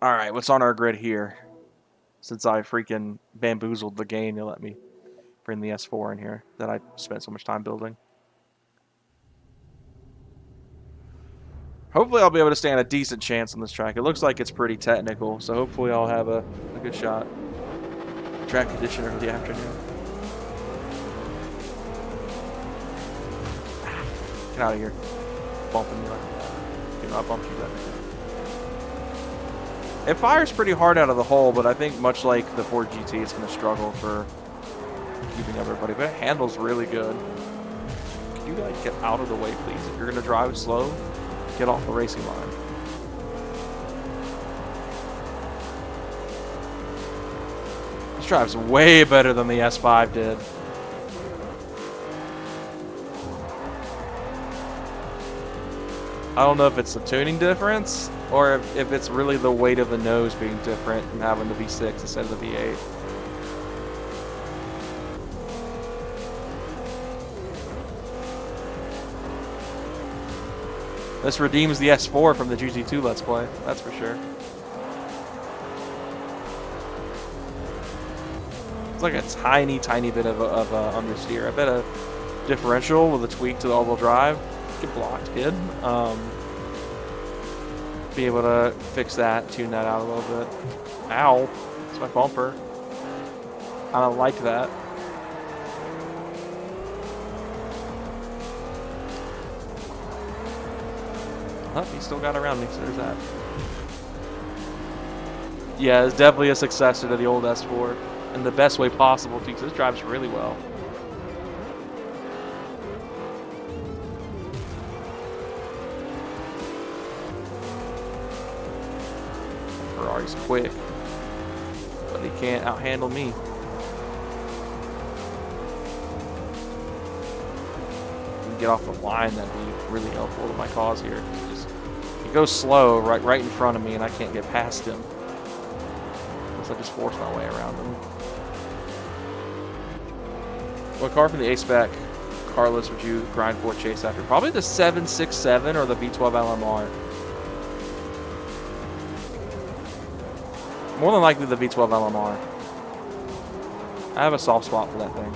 Alright, what's on our grid here? Since I freaking bamboozled the game, you'll let me bring the S4 in here that I spent so much time building. Hopefully I'll be able to stand a decent chance on this track. It looks like it's pretty technical, so hopefully I'll have a good shot. Track conditioner for the afternoon. Get out of here. Bumping me like that. you know, I bumped you that. It fires pretty hard out of the hole, but I think much like the Ford GT, it's going to struggle for keeping everybody. But it handles really good. Can you like get out of the way, please? If you're going to drive slow, get off the racing line. This drives way better than the S5 did. I don't know if it's the tuning difference or if it's really the weight of the nose being different and having the V6 instead of the V8. This redeems the S4 from the GT2 Let's Play, that's for sure. It's like a tiny, tiny bit of understeer. I bet a differential with a tweak to the all-wheel drive. Get blocked, kid. Be able to fix that, tune that out a little bit. Ow, it's my bumper. I don't like that. Oh, he still got around me, so there's that. Yeah, it's definitely a successor to the old S4 in the best way possible, too, because this drives really well. Ferrari's quick, but he can't outhandle me. Get off the line, that'd be really helpful to my cause here. He goes slow right in front of me and I can't get past him. Unless I just force my way around him. What car from the A-Spec car list would you grind for chase after? Probably the 767 or the V12 LMR. More than likely the V12 LMR. I have a soft spot for that thing.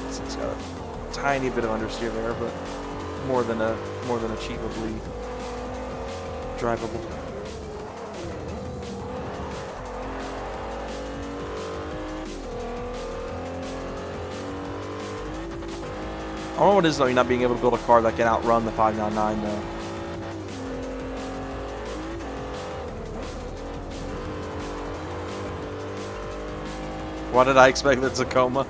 It's got a tiny bit of understeer there, but more than achievably drivable. I don't know what it is though, you're not being able to build a car that can outrun the 599 though. Why did I expect the Tacoma?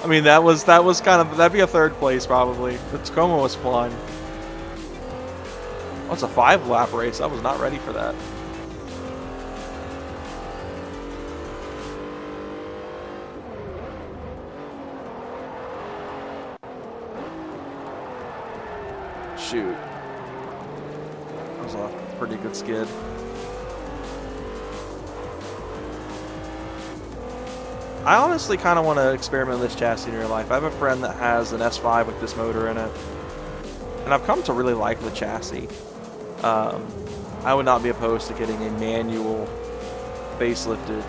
I mean, that was kind of, that'd be a third place probably. The Tacoma was fun. Oh, it's a 5-lap race. I was not ready for that. Shoot. That was a pretty good skid. I honestly kind of want to experiment with this chassis in real life. I have a friend that has an S5 with this motor in it. And I've come to really like the chassis. I would not be opposed to getting a manual facelifted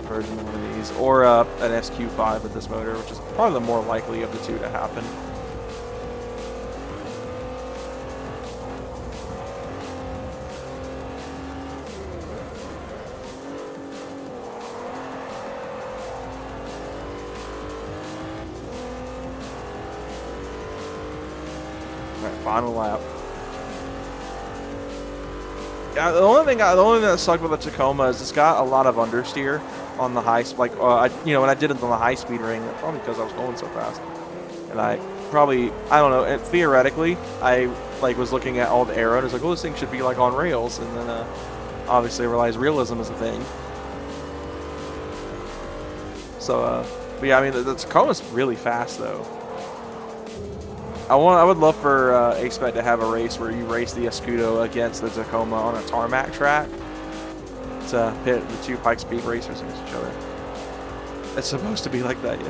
version of one of these. Or an SQ5 with this motor, which is probably the more likely of the two to happen. Final lap. Yeah, the only thing that sucked with the Tacoma is it's got a lot of understeer on the high, like when I did it on the high speed ring, probably because I was going so fast, and I don't know. And theoretically, I was looking at all the aero and I was like, well, this thing should be like on rails, and then obviously I realized realism is a thing. So, but yeah, I mean the Tacoma's really fast though. I would love for A-Spec to have a race where you race the Escudo against the Tacoma on a tarmac track to pit the two Pike Speed racers against each other. It's supposed to be like that, yeah.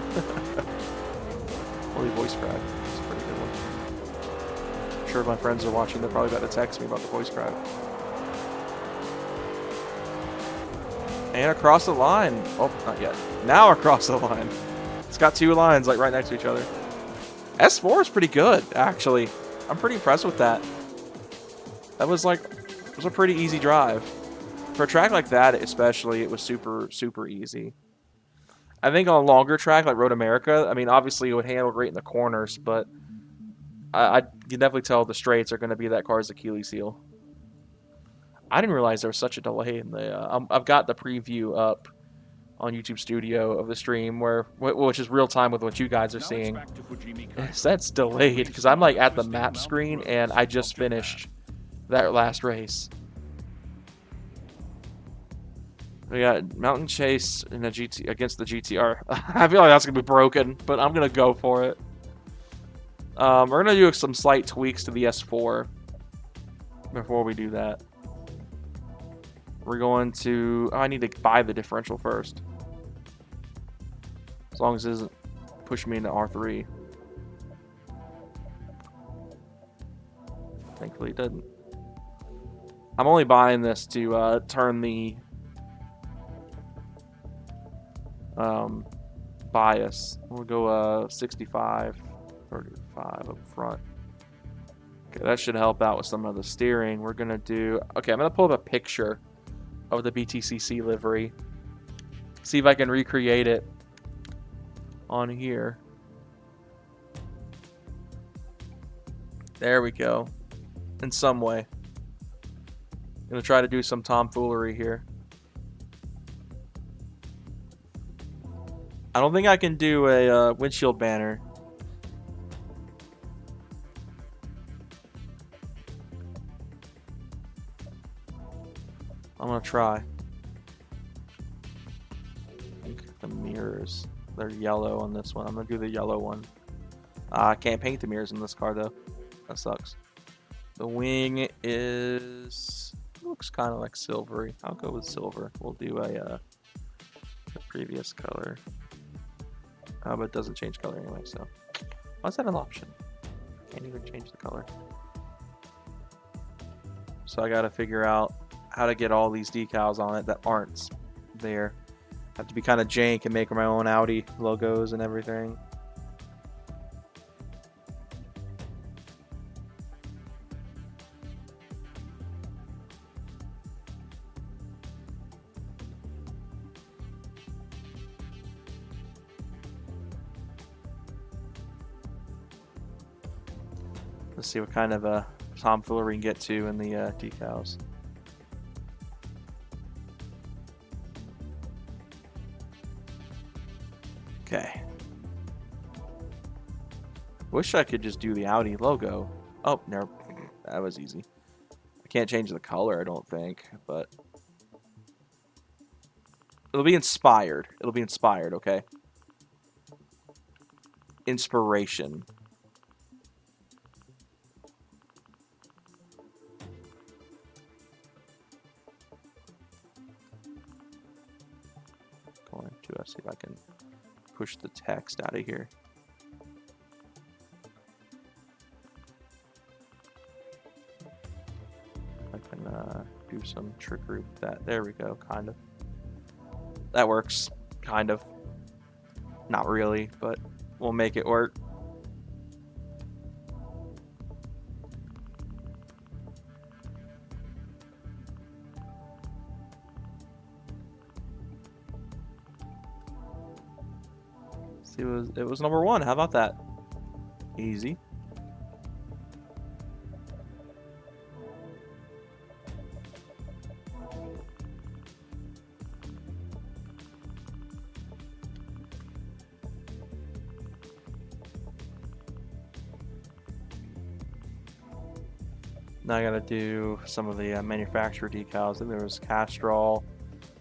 Holy voice crack. It's a pretty good one. I'm sure my friends are watching. They're probably about to text me about the voice crack. And across the line. Oh, not yet. Now across the line. It's got two lines like right next to each other. S4 is pretty good, actually. I'm pretty impressed with that. That was it was a pretty easy drive. For a track like that, especially, it was super, super easy. I think on a longer track like Road America, I mean, obviously it would handle great in the corners, but I can definitely tell the straights are going to be that car's Achilles heel. I didn't realize there was such a delay in the. I've got the preview up on YouTube Studio of the stream, which is real time with what you guys are seeing. That's delayed because I'm like at the map screen and I just finished that last race. We got Mountain Chase in a GT against the GTR. I feel like that's gonna be broken, but I'm gonna go for it. We're gonna do some slight tweaks to the S4 before we do that. We're going to. Oh, I need to buy the differential first. As long as it doesn't push me into R3. Thankfully, it didn't. I'm only buying this to turn the bias. We'll go 65, 35 up front. Okay, that should help out with some of the steering. We're gonna do. Okay, I'm gonna pull up a picture of the BTCC livery. See if I can recreate it on here. There we go. In some way. I'm gonna try to do some tomfoolery here. I don't think I can do a windshield banner. I'm gonna try. I think the mirrors, they're yellow on this one. I'm gonna do the yellow one. I can't paint the mirrors in this car though. That sucks. The wing looks kind of like silvery. I'll go with silver. We'll do the previous color. But it doesn't change color anyway, so. Why is that an option? Can't even change the color. So I gotta figure out how to get all these decals on it that aren't there. I have to be kind of jank and make my own Audi logos and everything. Let's see what kind of tomfoolery we can get to in the decals. Okay. Wish I could just do the Audi logo. Oh, no, that was easy. I can't change the color, I don't think, but it'll be inspired. It'll be inspired, okay? Inspiration. Going to see if I can push the text out of here. I can do some trickery with that. There we go, kind of. That works, kind of. Not really, but we'll make it work. See, it was number one. How about that? Easy. Now I gotta do some of the manufacturer decals. I think there was Castrol.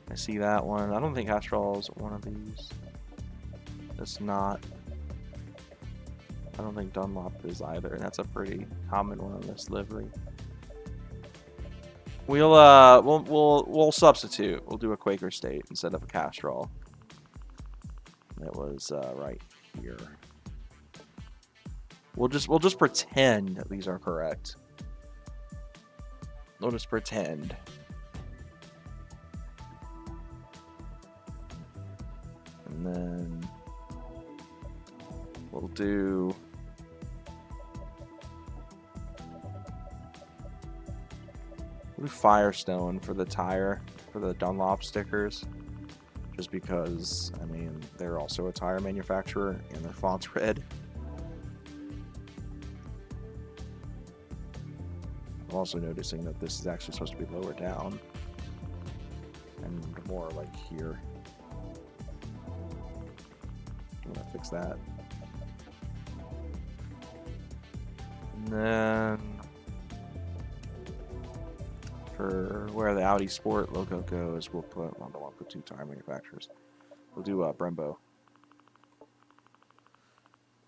I see that one. I don't think Castrol is one of these. It's not. I don't think Dunlop is either, and that's a pretty common one on this livery. We'll substitute. We'll do a Quaker State instead of a Castrol. It was right here. We'll just pretend that these are correct. We'll just pretend. And then we'll do Firestone for the tire, for the Dunlop stickers. just because, I mean, they're also a tire manufacturer and their font's red. I'm also noticing that this is actually supposed to be lower down and more like here. I'm gonna fix that. And then for where the Audi Sport logo goes, we'll put, well, I don't want to put 2 tire manufacturers. We'll do Brembo.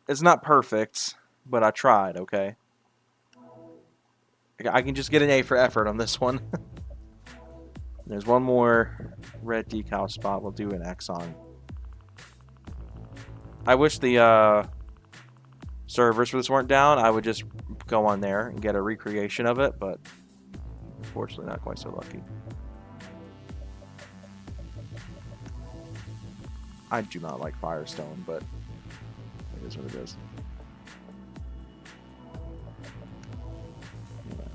It's not perfect, but I tried, okay? I can just get an A for effort on this one. There's one more red decal spot. We'll do an X on. I wish the servers for this weren't down. I would just go on there and get a recreation of it, but unfortunately not quite so lucky. I do not like Firestone, but it is what it is.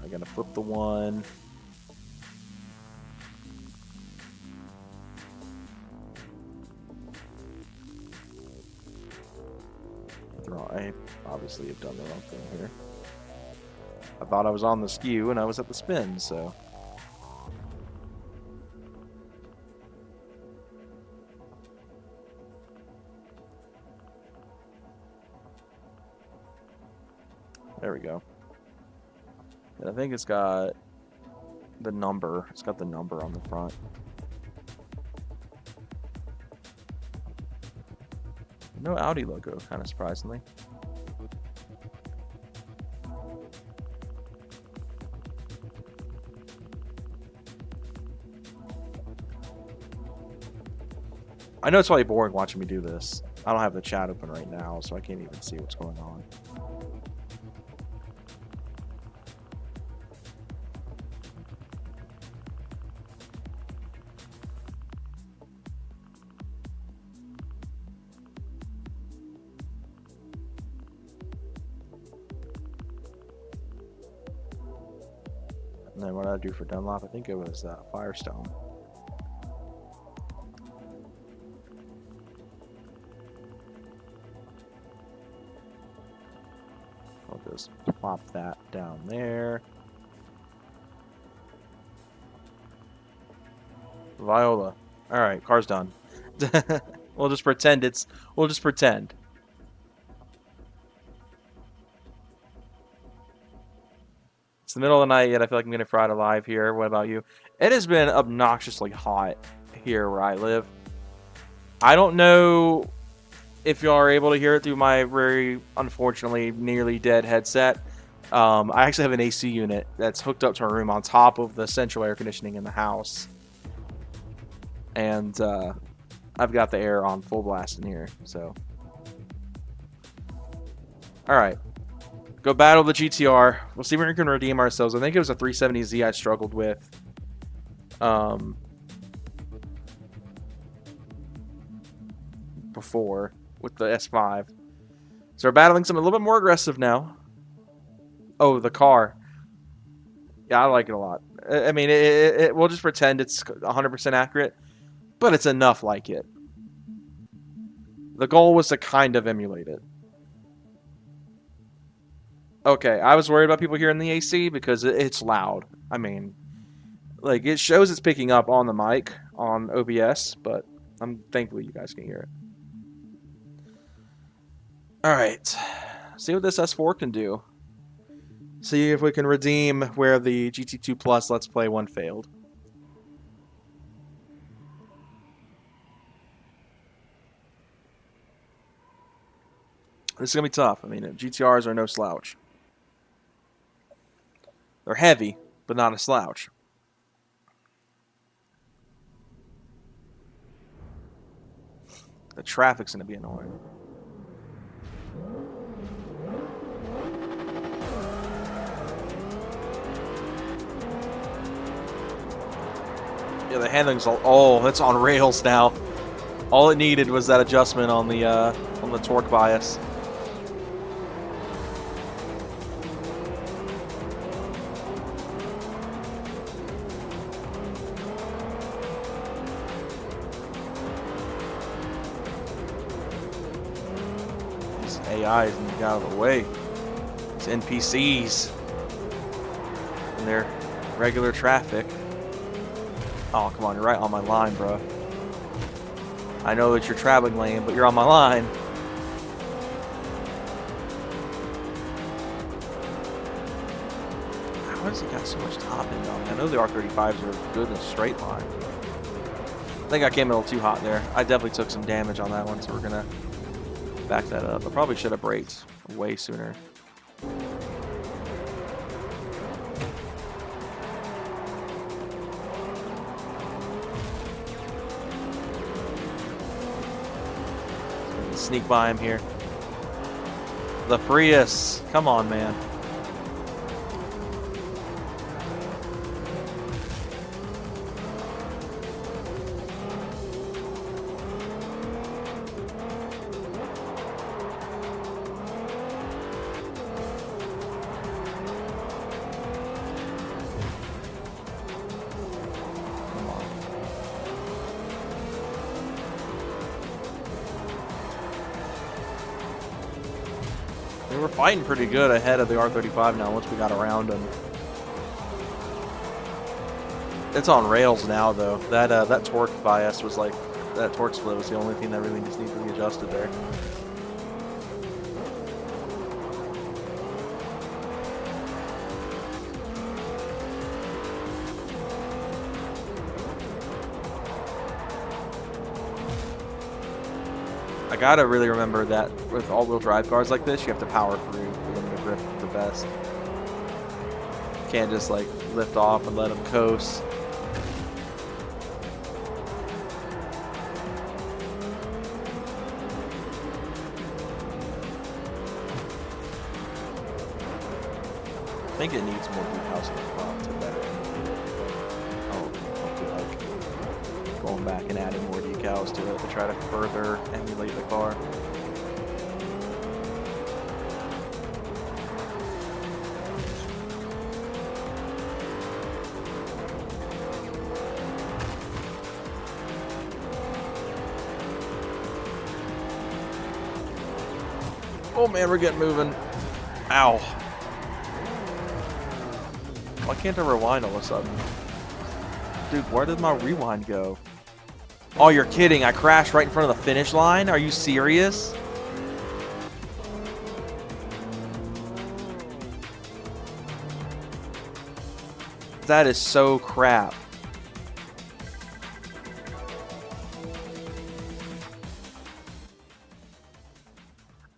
I'm gonna flip the one. I obviously have done the wrong thing here. I thought I was on the skew and I was at the spin, so. There we go. And I think it's got the number. It's got the number on the front. No Audi logo, kind of surprisingly. I know it's probably boring watching me do this. I don't have the chat open right now, so I can't even see what's going on. And then what did I do for Dunlop? I think it was Firestone. I'll just plop that down there. Viola. All right, car's done. We'll just pretend it's. We'll just pretend. It's the middle of the night yet. I feel like I'm getting fried alive here. What about you? It has been obnoxiously hot here where I live. I don't know if y'all are able to hear it through my very, unfortunately, nearly dead headset. I actually have an AC unit that's hooked up to our room on top of the central air conditioning in the house. And I've got the air on full blast in here, so. Alright. Go battle the GTR. We'll see if we can redeem ourselves. I think it was a 370Z I struggled with. Before with the S5. So we're battling something a little bit more aggressive now. Oh, the car. Yeah, I like it a lot. I mean, we'll just pretend it's 100% accurate, but it's enough like it. The goal was to kind of emulate it. Okay, I was worried about people hearing the AC because it's loud. I mean, like, it shows it's picking up on the mic on OBS, but I'm thankful you guys can hear it. Alright, see what this S4 can do. See if we can redeem where the GT2 Plus Let's Play 1 failed. This is going to be tough. I mean, GTRs are no slouch. They're heavy, but not a slouch. The traffic's going to be annoying. Yeah, the handling's all... Oh, it's on rails now. All it needed was that adjustment on the torque bias. AIs and get out of the way. It's NPCs and their regular traffic. Oh, come on, you're right on my line, bro. I know it's your traveling lane, but you're on my line. How has he got so much top end on me? I know the R35s are good in a straight line. I think I came a little too hot there. I definitely took some damage on that one, so we're going to back that up. I probably should have braked way sooner. Sneak by him here. The Prius. Come on, man. We were fighting pretty good ahead of the R35 now once we got around them. It's on rails now though. That torque bias was like, that torque split was the only thing that really just needed to be adjusted there. I gotta really remember that with all-wheel drive cars like this, you have to power through for them to grip the best. You can't just like lift off and let them coast. I think it needs more decals in the front to better emulate it. I'll be like going back and adding more decals to it to try to further emulate the car. Oh man, we're getting moving. Ow. Why can't I rewind all of a sudden? Dude, where did my rewind go? Oh, you're kidding. I crashed right in front of the finish line? Are you serious? That is so crap.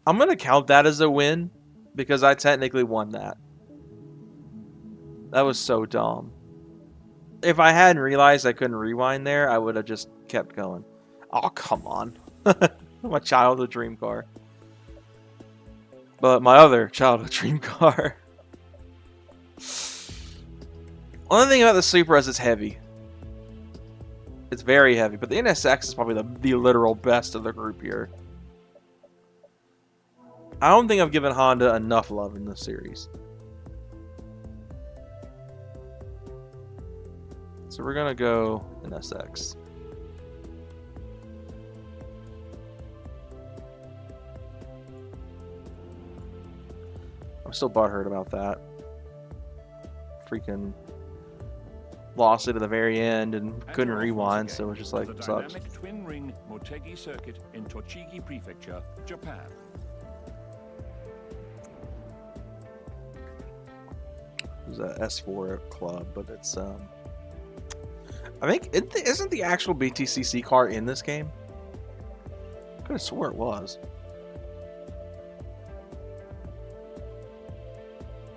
I'm going to count that as a win because I technically won that. That was so dumb. If I hadn't realized I couldn't rewind there, I would have just kept going. Oh, come on. My childhood dream car. But my other childhood dream car. One thing about the Supra is it's heavy. It's very heavy, but the NSX is probably the literal best of the group here. I don't think I've given Honda enough love in this series. So we're gonna go NSX. I'm still butthurt about that. Freaking lost it at the very end and couldn't rewind, so it was just like, the sucks. dynamic twin-ring Motegi circuit in Tochigi Prefecture, Japan. It was a S4 club, but it's I think isn't the actual BTCC car in this game? I could have swore it was.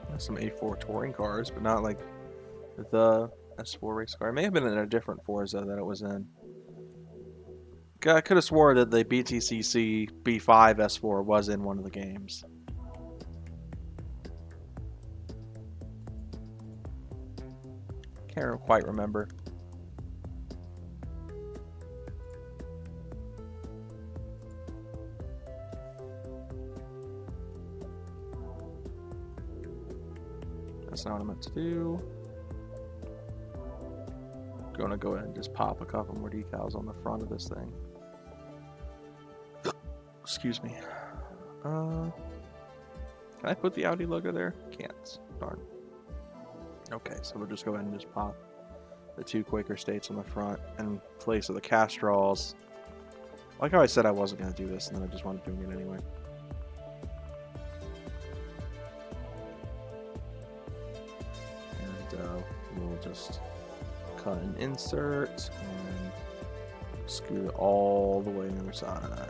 There's some A4 touring cars, but not like the S4 race car. It may have been in a different Forza that it was in. I could have swore that the BTCC B5 S4 was in one of the games. Can't quite remember. That's not what I meant to do. Gonna go ahead and just pop a couple more decals on the front of this thing. Excuse me. Can I put the Audi logo there? Can't. Darn. Okay, so we'll just go ahead and just pop the 2 Quaker States on the front in place of the Castrol's. Like how I said I wasn't going to do this, and then I just wound up doing it anyway. And we'll just cut and insert and scoot it all the way to the other side.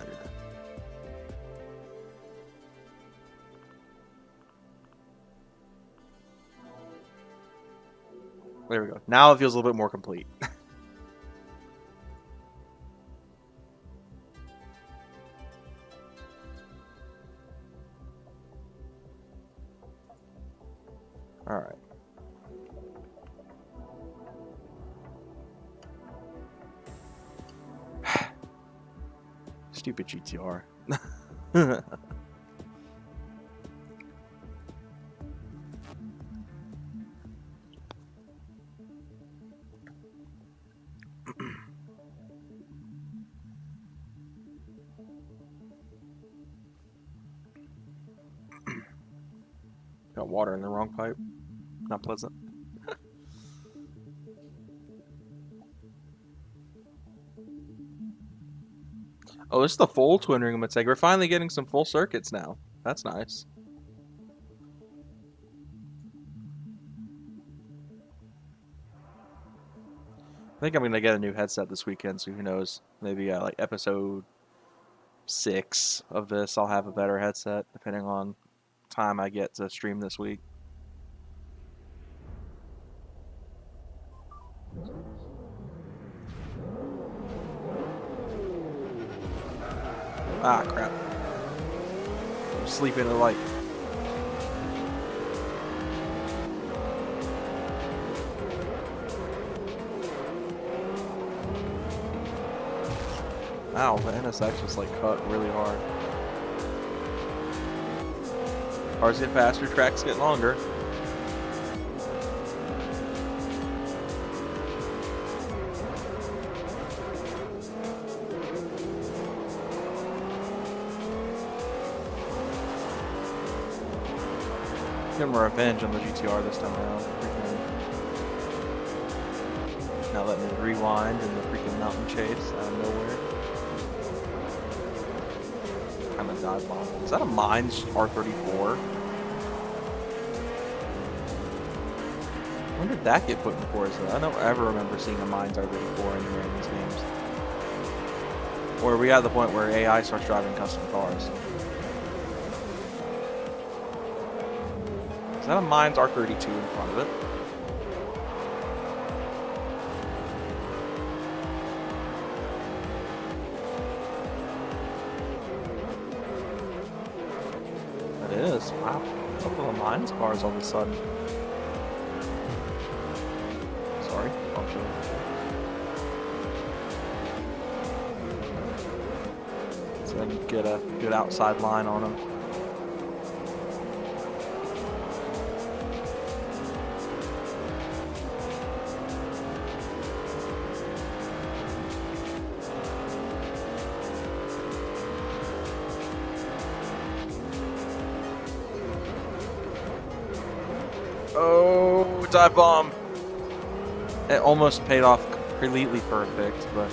There we go. Now it feels a little bit more complete. All right. Stupid GTR. Got water in the wrong pipe. Not pleasant. Oh, this is the full twin ring Mateg. We're finally getting some full circuits now. That's nice. I think I'm gonna get a new headset this weekend, so who knows? Maybe like episode 6 of this, I'll have a better headset, depending on time I get to stream this week. Ah, crap. I'm sleeping in the light. Ow, the NSX just like cut really hard. Cars get faster, tracks get longer. Getting my revenge on the GTR this time around. Now let me rewind in the freaking mountain chase out of nowhere. Kind of dive bomb. Is that a Mines R34? When did that get put in Forza? I don't ever remember seeing a Mines R34 anywhere in these games. Or are we at the point where AI starts driving custom cars? Is that a Mines R32 in front of it? It is. Wow. A couple of Mines cars all of a sudden. Sorry. I'll show you. So then get a good outside line on them. Oh, dive bomb. It almost paid off completely perfect, but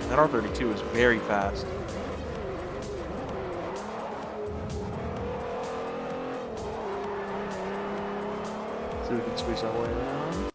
that R32 is very fast. So we can squeeze our way around.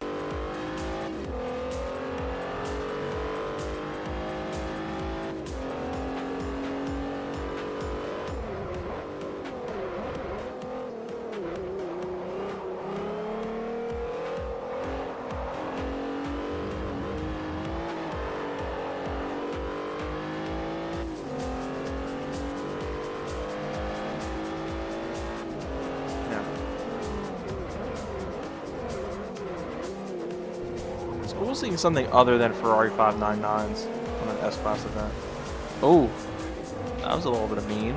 Cool seeing something other than Ferrari 599s on an S-Class event. Oh, that was a little bit of mean.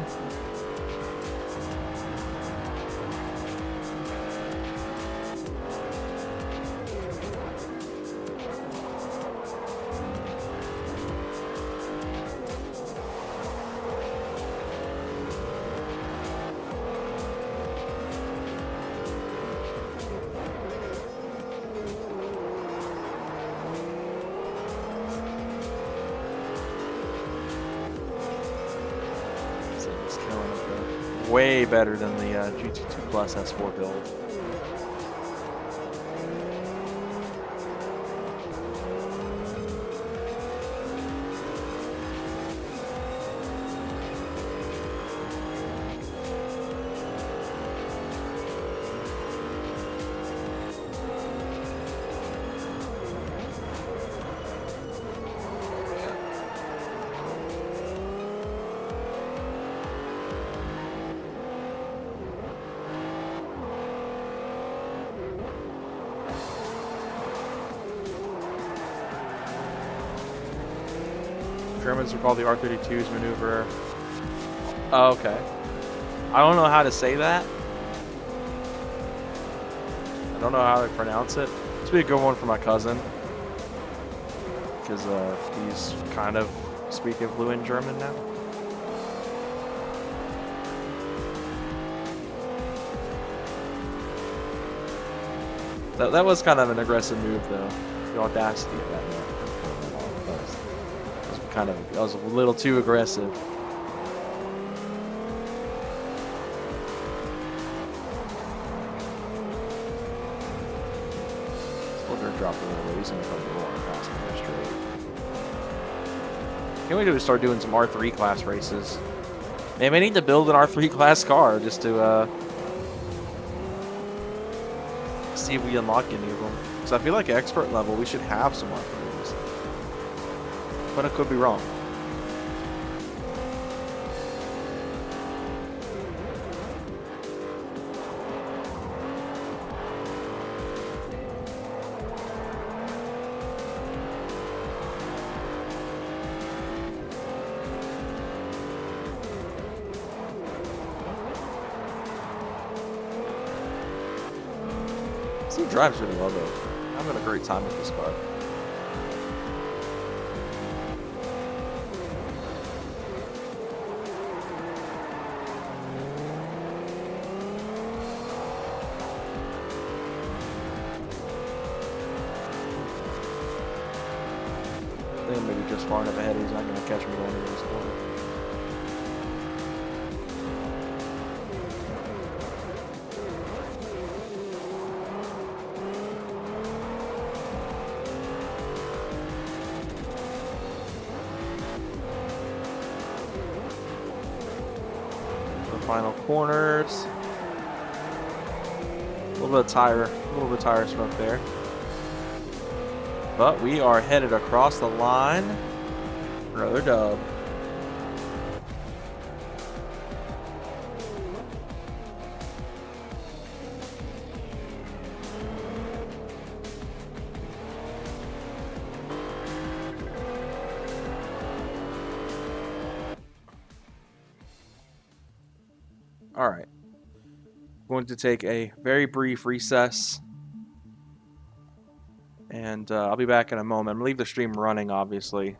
Way better than the GT2 Plus S4 build. Germans would call the R32's maneuver. Oh, okay. I don't know how to say that. I don't know how to pronounce it. This would be a good one for my cousin, because he's kind of speaking fluent German now. That was kind of an aggressive move, though. The audacity of that move. I was a little too aggressive. Still gonna drop a little racing from the roll fast and straight. Can't wait to start doing some R3 class races. Man, I need to build an R3 class car just to see if we unlock any of them. Because I feel like expert level, we should have some R3s. But I could be wrong. He drives really well though. I'm having a great time with this car. I think maybe just far enough ahead. He's not going to catch me going into this corner. Final corners. A little bit of tire smoke there. But we are headed across the line for another dub. All right. Going to take a very brief recess. And I'll be back in a moment. I'm going to leave the stream running, obviously.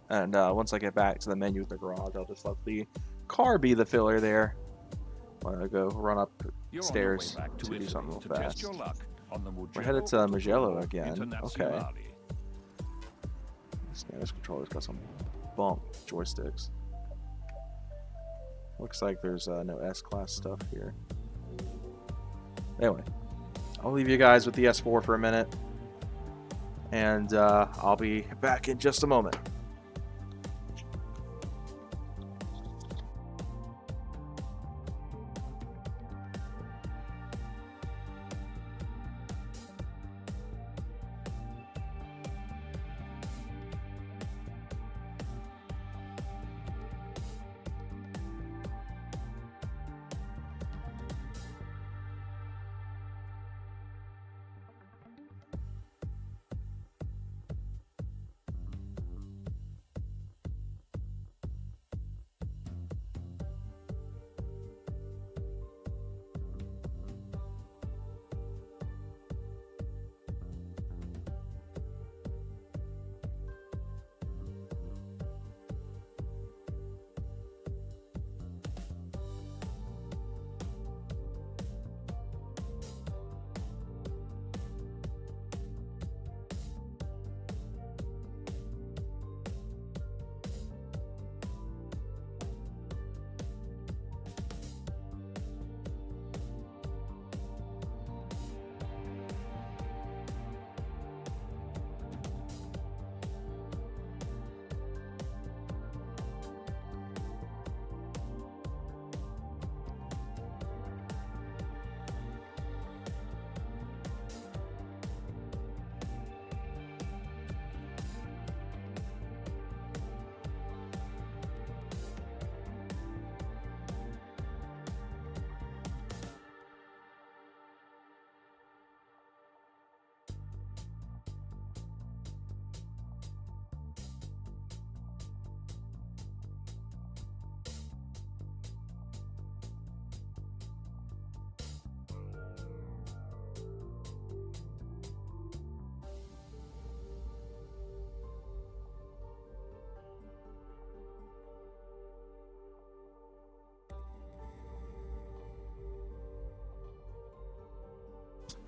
And once I get back to the menu of the garage, I'll just let the car be the filler there. I'm going to go run upstairs to do something real fast. We're headed to Mugello again. Okay. This controller's got some bump joysticks. Looks like there's no S-Class stuff here. Anyway, I'll leave you guys with the S4 for a minute. And I'll be back in just a moment.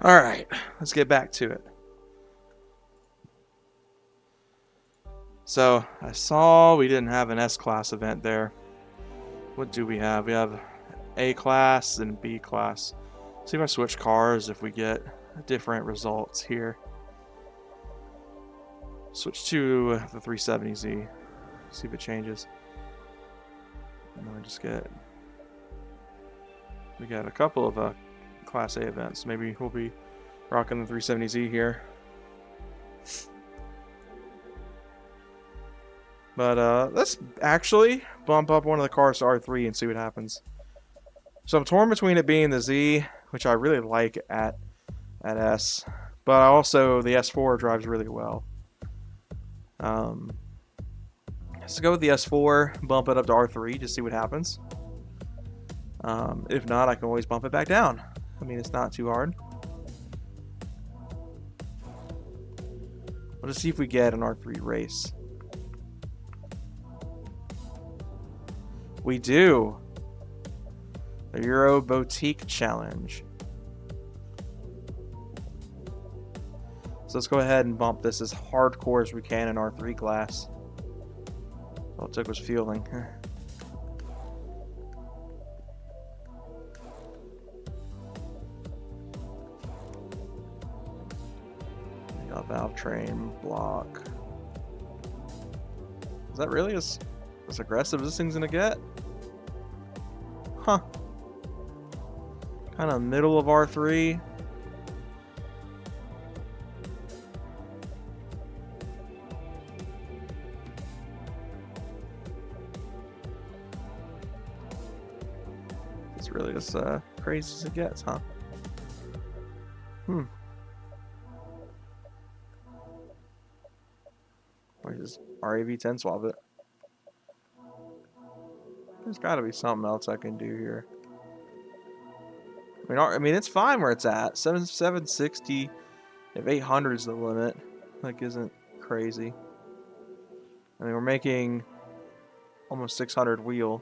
Alright, let's get back to it. So, I saw we didn't have an S-Class event there. What do we have? We have A-Class and B-Class. See if I switch cars if we get different results here. Switch to the 370Z. See if it changes. And then we got a couple of Class A events. Maybe we'll be rocking the 370Z here. But let's actually bump up one of the cars to R3 and see what happens. So I'm torn between it being the Z, which I really like at S, but also the S4 drives really well. Let's go with the S4, bump it up to R3, just see what happens. If not, I can always bump it back down. I mean, it's not too hard. Let's see if we get an R3 race. We do. The Euro Boutique Challenge. So let's go ahead and bump this as hardcore as we can in R3 class. All it took was fueling. We got valve train block. Is that really as aggressive as this thing's gonna get? Huh. Kind of middle of R3. It's really as crazy as it gets, huh? Or just RAV10 swap it. There's got to be something else I can do here. I mean, it's fine where it's at. 760. If 800 is the limit, like, isn't crazy. I mean, we're making almost 600 wheel.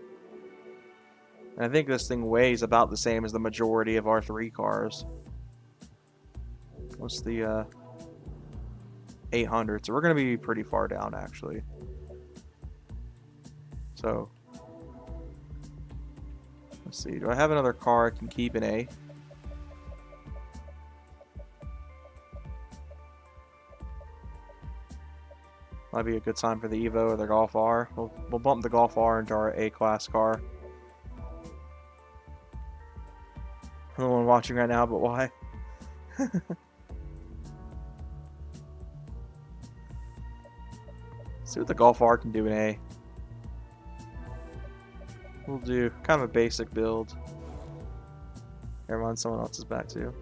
And I think this thing weighs about the same as the majority of R3 cars. What's the 800? So we're going to be pretty far down, actually. So let's see. Do I have another car I can keep in A? Might be a good sign for the Evo or the Golf R. We'll bump the Golf R into our A-class car. I'm the one watching right now, but why? See what the Golf R can do in A. We'll do kind of a basic build. Never mind, someone else is back too.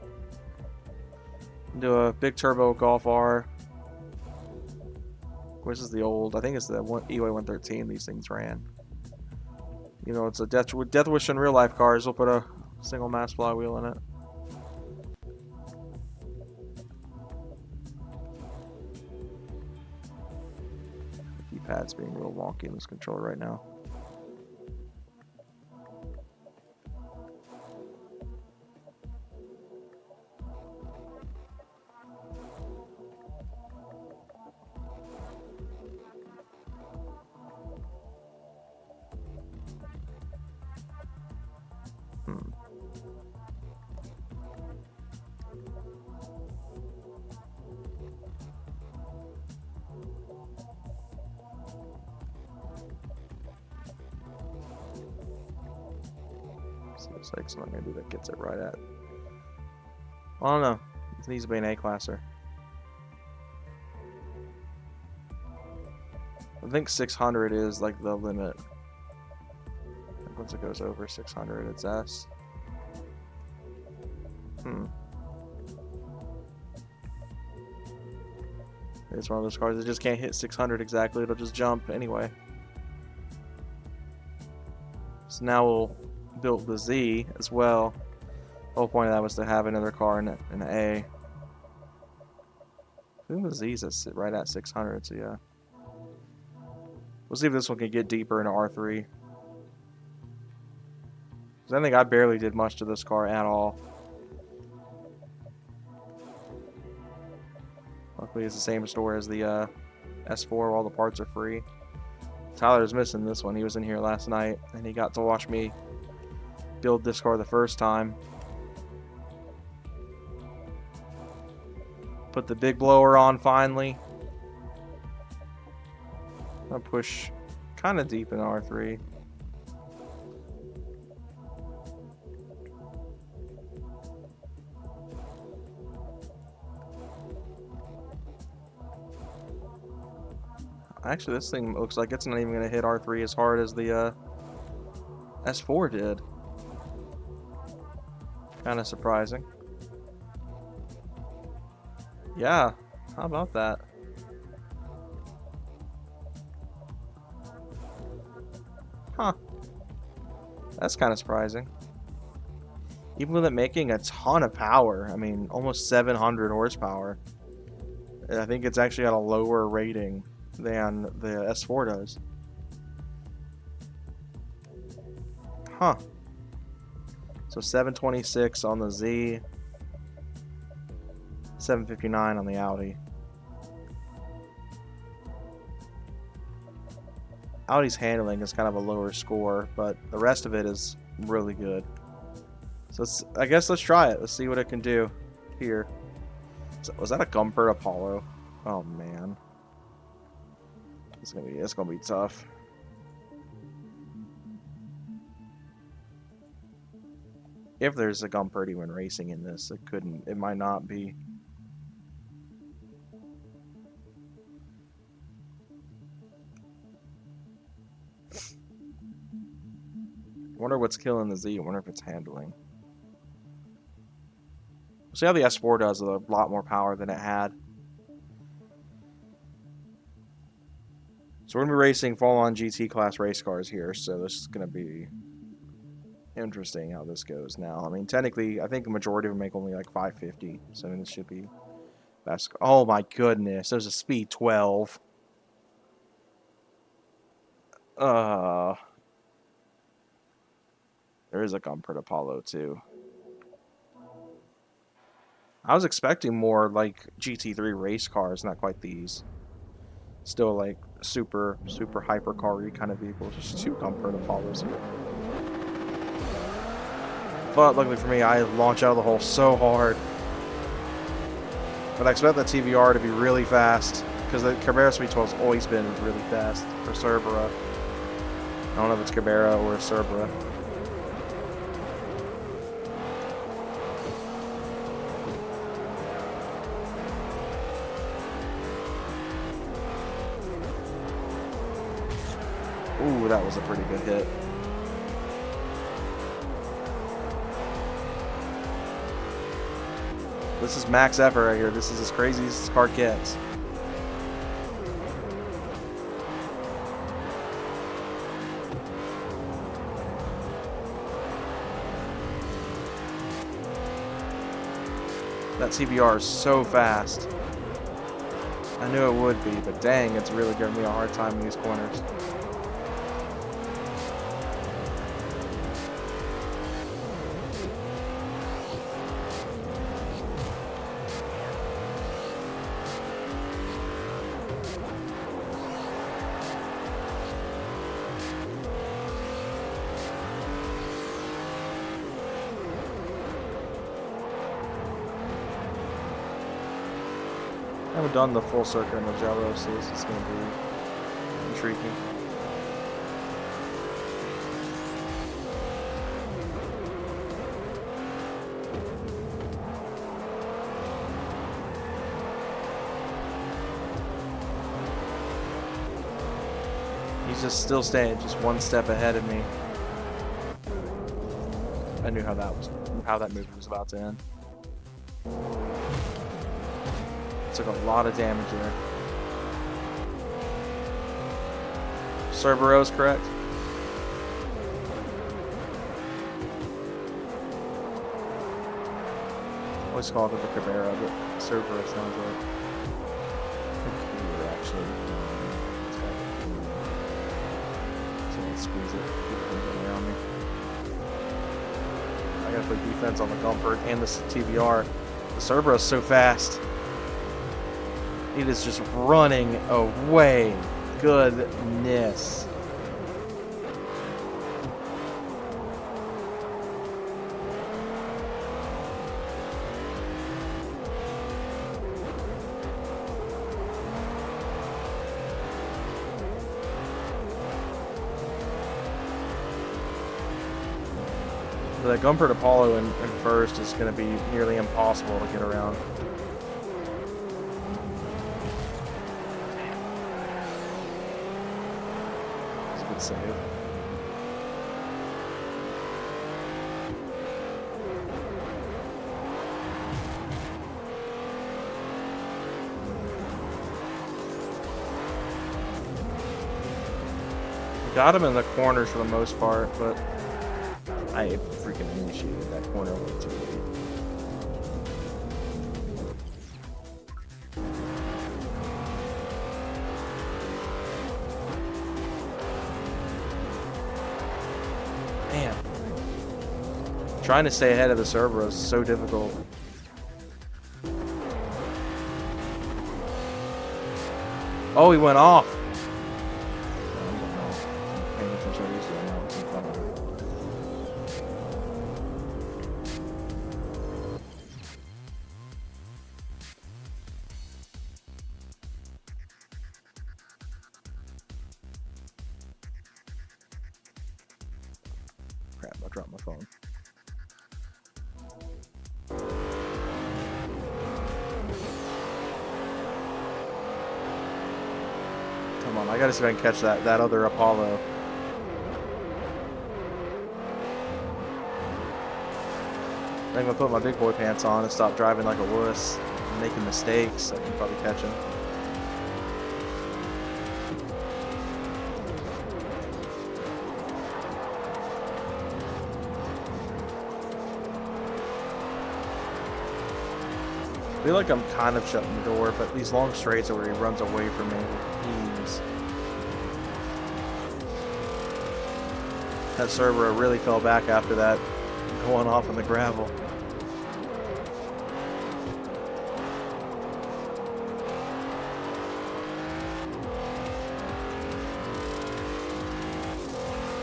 Do a big turbo Golf R. This is the old, I think it's the EY113 these things ran. You know, it's a Death Wish in real life cars. We'll put a single mass flywheel in it. The keypad's being real wonky in this controller right now. Looks like something maybe that gets it right at. I don't know. It needs to be an A-classer. I think 600 is like the limit. Once it goes over 600, it's S. It's one of those cars that just can't hit 600 exactly. It'll just jump anyway. So now we'll build the Z as well. The whole point of that was to have another car in an A. I think the Z's is right at 600, so yeah. We'll see if this one can get deeper into R3. Because I think I barely did much to this car at all. Luckily, it's the same store as the S4. All the parts are free. Tyler's missing this one. He was in here last night, and he got to watch me build this car the first time. Put the big blower on finally. I'll push kind of deep in R3. Actually, this thing looks like it's not even going to hit R3 as hard as the S4 did. Kind of surprising. Yeah, how about that? Huh. That's kind of surprising. Even with it making a ton of power, I mean, almost 700 horsepower, I think it's actually got a lower rating than the S4 does. Huh. So 726 on the Z, 759 on the Audi. Audi's handling is kind of a lower score, but the rest of it is really good. So I guess let's try it. Let's see what it can do here. So, was that a Gumpert Apollo? Oh man, it's gonna be tough. If there's a Gumpert even racing in this, it might not be. I wonder what's killing the Z. I wonder if it's handling. See how the S4 does a lot more power than it had. So we're going to be racing full-on GT class race cars here, so this is going to be interesting how this goes now. I mean, technically, I think the majority of them make only like 550, so this should be best. Oh my goodness, there's a speed 12. There is a Gumpert Apollo too. I was expecting more like GT3 race cars, not quite these. Still like super hypercar-y kind of vehicles. Just two Gumpert Apollos here. But luckily for me, I launch out of the hole so hard. But I expect the TVR to be really fast because the Carrera Speed 12 has always been really fast for Cerbera. I don't know if it's Carrera or Cerbera. Ooh, that was a pretty good hit. This is max effort right here. This is as crazy as this car gets. That TBR is so fast. I knew it would be, but dang, it's really giving me a hard time in these corners. I haven't done the full circuit in the Jello, so this is going to be intriguing. He's just still staying just one step ahead of me. I knew how that move was about to end. Took a lot of damage there. Cerbero's correct. I always call it the Cabrera, but Cerbero sounds like. Actually. So let's squeeze it. Keep it around me. I gotta play defense on the Gumpert and the TBR. The Cerbero's so fast. It is just running away. Goodness. The Gumpert Apollo in first is going to be nearly impossible to get around. It's a good save. Got him in the corners for the most part, but I freaking initiated that corner way too late. Man. Trying to stay ahead of the server is so difficult. Oh, he went off. Crap, I dropped my phone. Come on, I gotta see if I can catch that other Apollo. I'm gonna put my big boy pants on and stop driving like a wuss and making mistakes. I can probably catch him. I feel like I'm kind of shutting the door, but these long straights are where he runs away from me with ease. That server really fell back after that, going off in the gravel.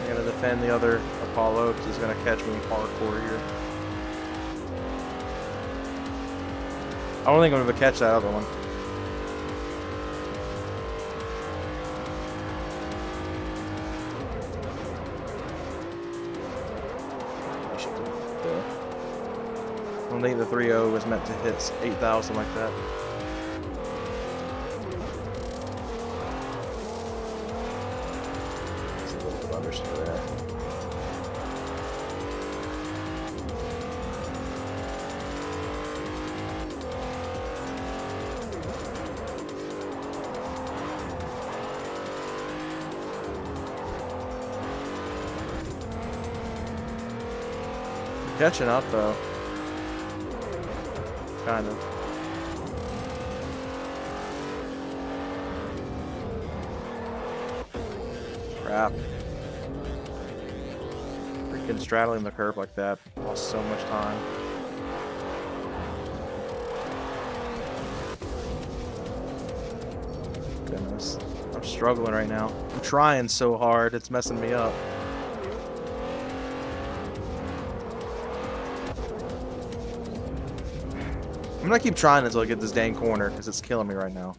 I'm gonna defend the other Apollo because he's gonna catch me hardcore here. I don't think I'm gonna catch that other one. I don't think the 3.0 was meant to hit 8,000 like that. There's a little bit of understeer there. Catching up though. Kind of. Crap. Freaking straddling the curb like that. Lost so much time. Goodness. I'm struggling right now. I'm trying so hard, it's messing me up. I'm gonna keep trying until I get this dang corner, because it's killing me right now.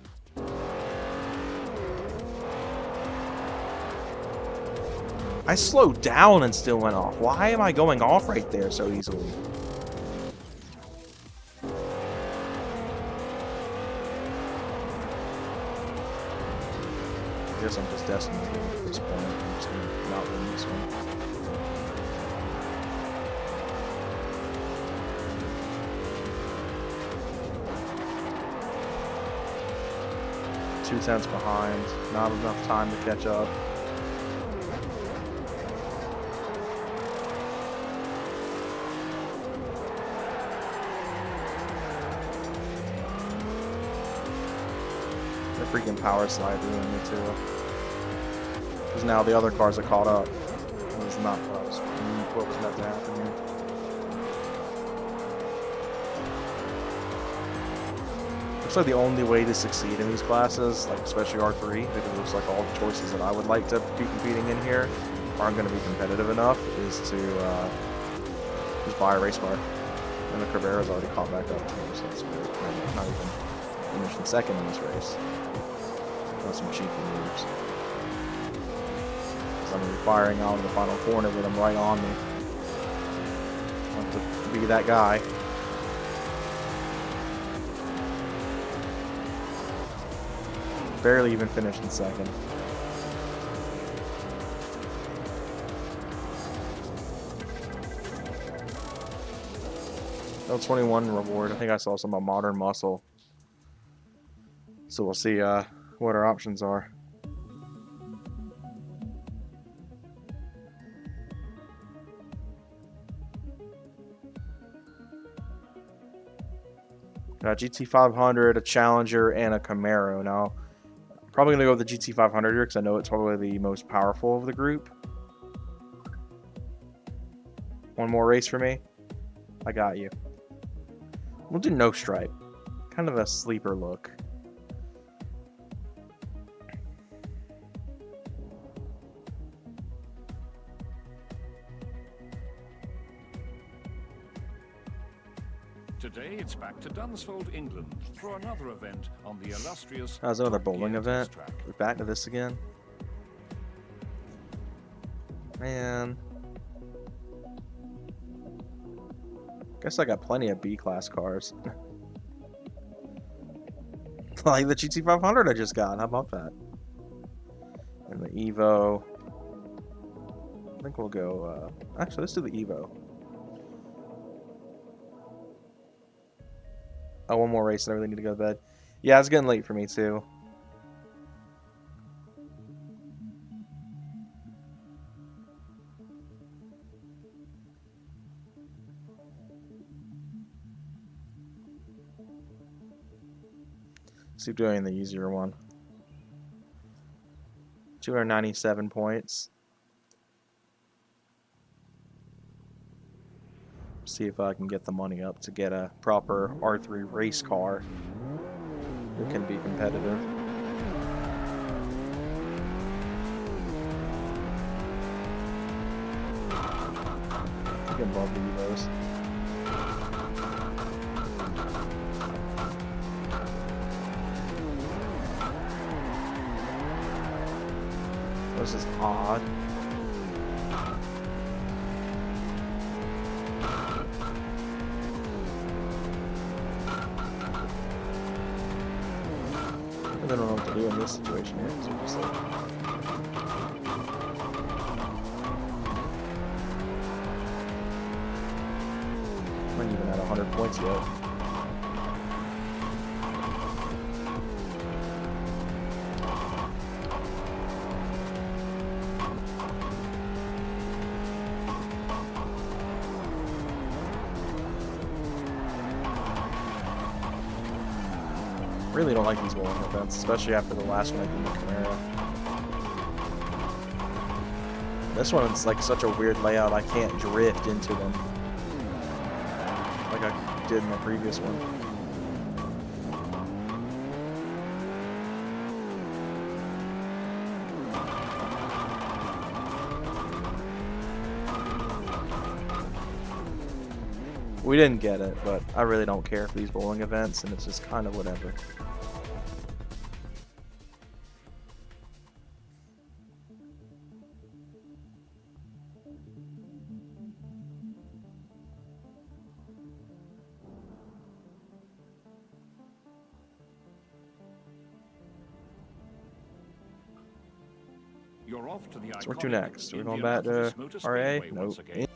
I slowed down and still went off. Why am I going off right there so easily? I guess I'm just destined to win at this point. I'm just gonna not win this one. Two tenths behind, not enough time to catch up. The freaking power slide ruined me too. Because now the other cars are caught up. It was not what was meant to happen here. looks like the only way to succeed in these classes, like especially R3, because it looks like all the choices that I would like to be competing in here aren't going to be competitive enough, is to just buy a race car. And the Cabrera's already caught back up to me, so that's great. I'm not even finishing second in this race. That's some cheeky moves. Because I'm going to be firing out in the final corner with him right on me. I want to be that guy. Barely even finished in second. No 21 reward. I think I saw some about modern muscle. So we'll see what our options are. Got GT500, a Challenger, and a Camaro. Now, I'm probably going to go with the GT500 here because I know it's probably the most powerful of the group. One more race for me. I got you. We'll do no stripe. Kind of a sleeper look. Today it's back to Dunsfold, England, for another event on the illustrious. That was another Top Gear bowling test event. track. We're back to this again. Man. Guess I got plenty of B-class cars. Like the GT500 I just got. How about that? And the Evo. I think we'll go... actually, let's do the Evo. Oh, one more race and I really need to go to bed. Yeah, it's getting late for me too. Let's keep doing the easier one. 297 points. See if I can get the money up to get a proper R3 race car that can be competitive. I can love the Evos. This is odd. I don't know what to do in this situation here. So just like... I'm not even at 100 points yet. Really don't like these bowling events, especially after the last one I did in the Camaro. This one's like such a weird layout, I can't drift into them like I did in the previous one. We didn't get it, but I really don't care for these bowling events, and it's just kind of whatever. You're off to the So where to iconic next? We're going back Indianapolis to Motor RA? Speedway once Nope. again.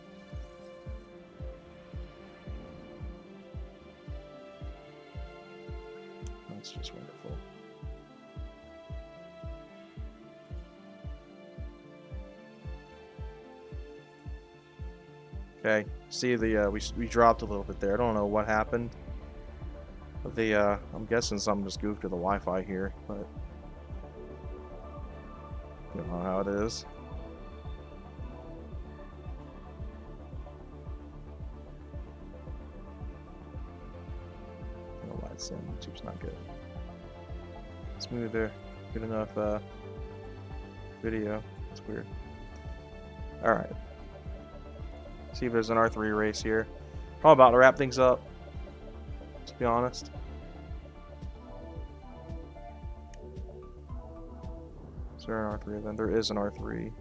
That's just wonderful. Okay, see the we dropped a little bit there. I don't know what happened. But I'm guessing something just goofed to the Wi-Fi here, but you know how it is. I don't know why Sim. YouTube's not good. Smooth there. Good enough video. That's weird. Alright. See if there's an R3 race here. Probably about to wrap things up, to be honest. Is there an R3 event? There is an R3.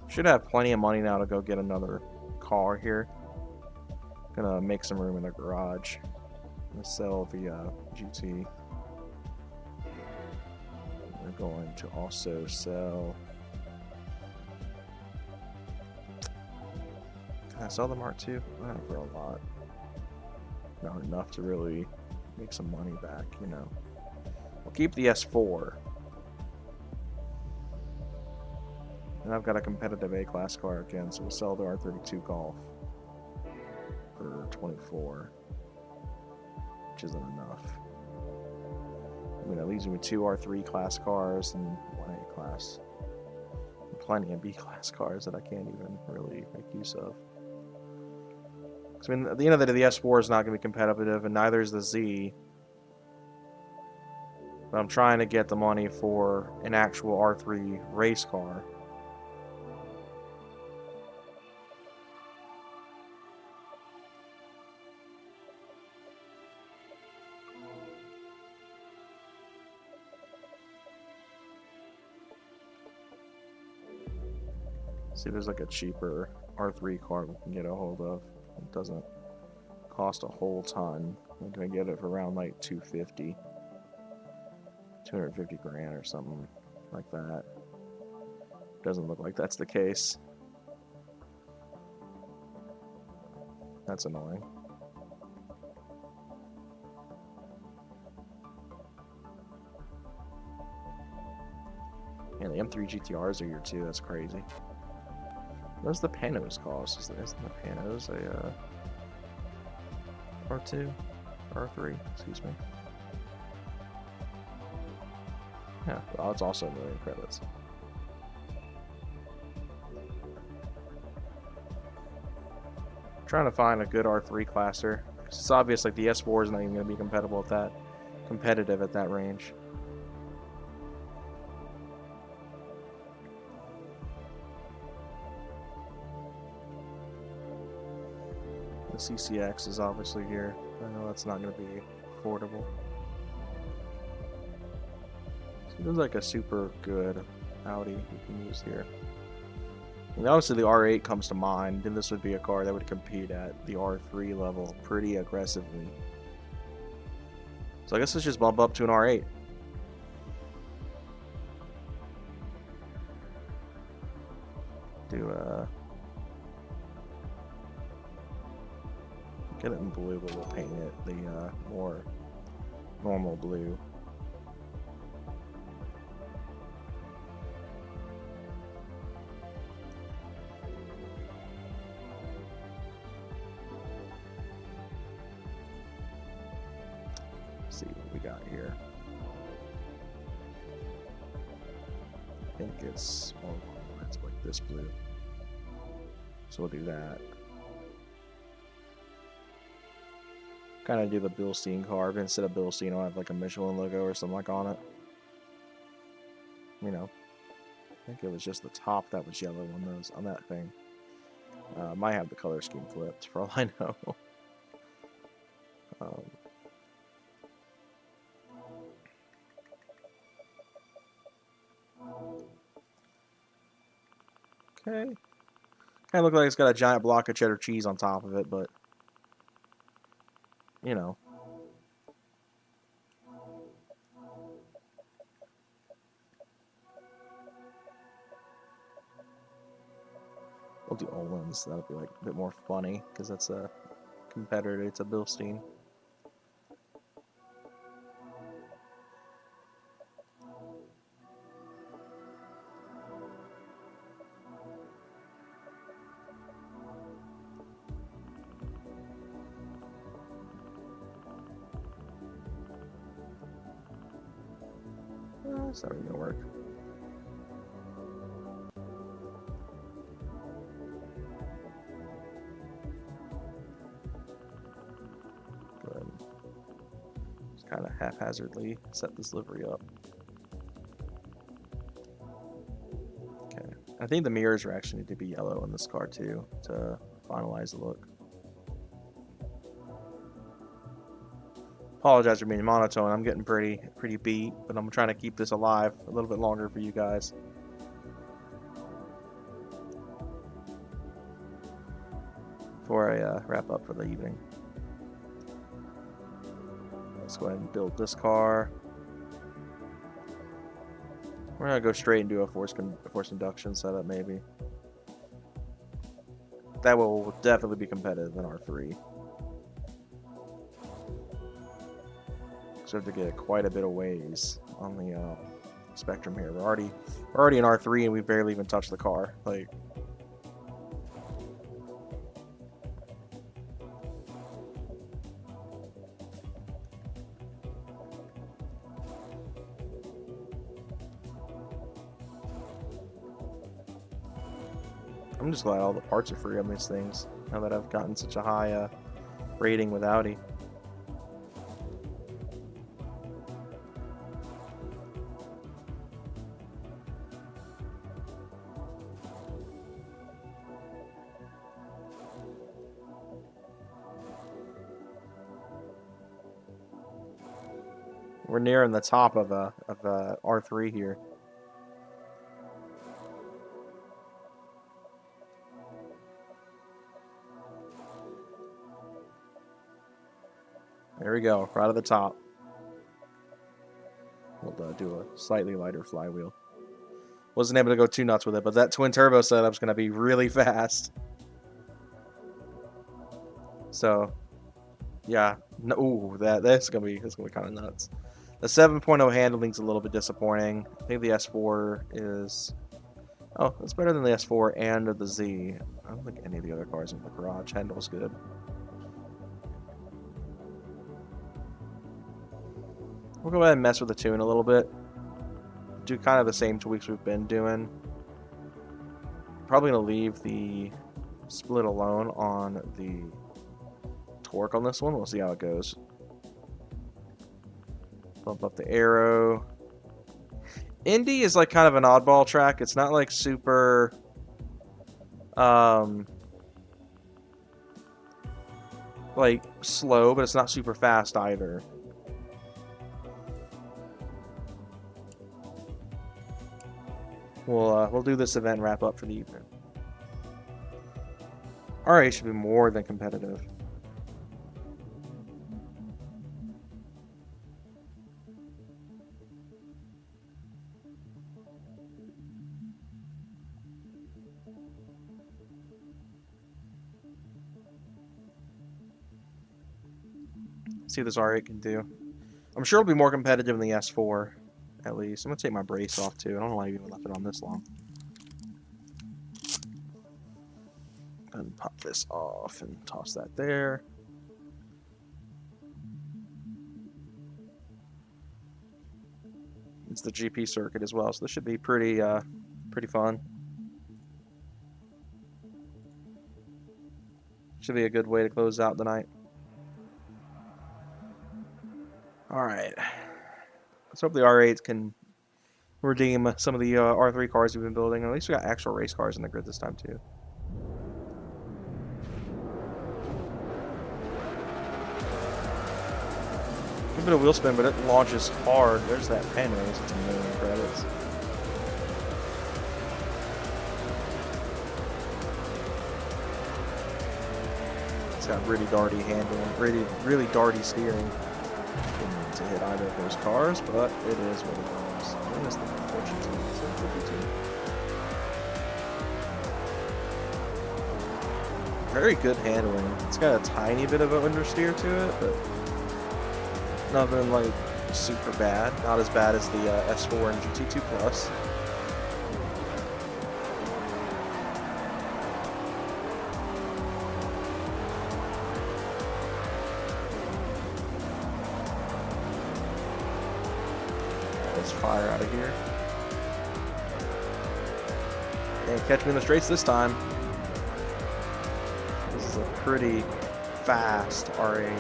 Should have plenty of money now to go get another car here. Gonna make some room in the garage. Gonna sell the GT. We're going to also sell. Can I sell the Mark II? Not for a lot. Not enough to really make some money back, you know. We'll keep the S4. And I've got a competitive A-class car again, so we'll sell the R32 Golf for 24, which isn't enough. I mean, that leaves me with 2 R3 class cars and 1 A-class. Plenty of B-class cars that I can't even really make use of. I mean, at the end of the day, the S4 is not going to be competitive, and neither is the Z. But I'm trying to get the money for an actual R3 race car. See if there's like a cheaper R3 car we can get a hold of. It doesn't cost a whole ton. I'm gonna get it for around like 250 grand or something like that. Doesn't look like that's the case. That's annoying. Yeah, the M3 GTRs are here too. That's crazy. What does the Panos cost? Isn't the Panos a R2? R3, excuse me. Yeah, well, it's also a million credits. I'm trying to find a good R3 classer. It's obvious like the S4 is not even going to be competitive at that range. The CCX is obviously here. I know that's not going to be affordable. So there's like a super good Audi you can use here. And obviously the R8 comes to mind, and this would be a car that would compete at the R3 level pretty aggressively. So I guess let's just bump up to an R8. Get it in blue, but we'll paint it the more normal blue. Let's see what we got here. I think it's like this blue. So we'll do that. Kind of do the Bilstein car, but instead of Bilstein, I'll have like a Michelin logo or something like on it. You know, I think it was just the top that was yellow on that thing. Might have the color scheme flipped, for all I know. Okay. Kind of look like it's got a giant block of cheddar cheese on top of it, but you know. We'll do Olin's. That'll be like a bit more funny because that's a competitor. It's a Bilstein. That's not really gonna work. Good. kind of haphazardly set this livery up. Okay. I think the mirrors are actually need to be yellow in this car too to finalize the look. Apologize for being monotone. I'm getting pretty beat, but I'm trying to keep this alive a little bit longer for you guys. Before I wrap up for the evening. Let's go ahead and build this car. We're gonna go straight and do a force induction setup, maybe. That will definitely be competitive in R3. So we have to get quite a bit of ways on the spectrum here. We're already in R3 and we barely even touched the car. Like, I'm just glad all the parts are free on these things now that I've gotten such a high rating with Audi. We're nearing the top of R3 here. There we go, right at the top. We'll do a slightly lighter flywheel. Wasn't able to go too nuts with it, but that twin turbo setup's going to be really fast. So, yeah. No, ooh, that's gonna be kind of nuts. The 7.0 handling's a little bit disappointing. I think the S4 is... Oh, it's better than the S4 and the Z. I don't think any of the other cars in the garage handles good. We'll go ahead and mess with the tune a little bit. Do kind of the same tweaks we've been doing. Probably going to leave the split alone on the torque on this one. We'll see how it goes. Bump up the aero. Indy is like kind of an oddball track. It's not like super... like slow, but it's not super fast either. We'll do this event and wrap up for the evening. RA should be more than competitive. See what this R8 can do. I'm sure it'll be more competitive than the S4. At least. I'm going to take my brace off too. I don't know why I even left it on this long. And pop this off and toss that there. It's the GP circuit as well, so this should be pretty fun. Should be a good way to close out the night. Alright. Let's hope the R8s can redeem some of the R3 cars we've been building. At least we got actual race cars in the grid this time, too. A bit of wheel spin, but it launches hard. There's that pen race. It's a million credits. It's got really darty handling, really darty steering. To hit either of those cars, but it is what it is. When is the fortune team? 752. Very good handling. It's got a tiny bit of an understeer to it, but nothing like super bad. Not as bad as the S4 and GT2 Plus. Fire out of here. Can't catch me in the straights this time. This is a pretty fast R8.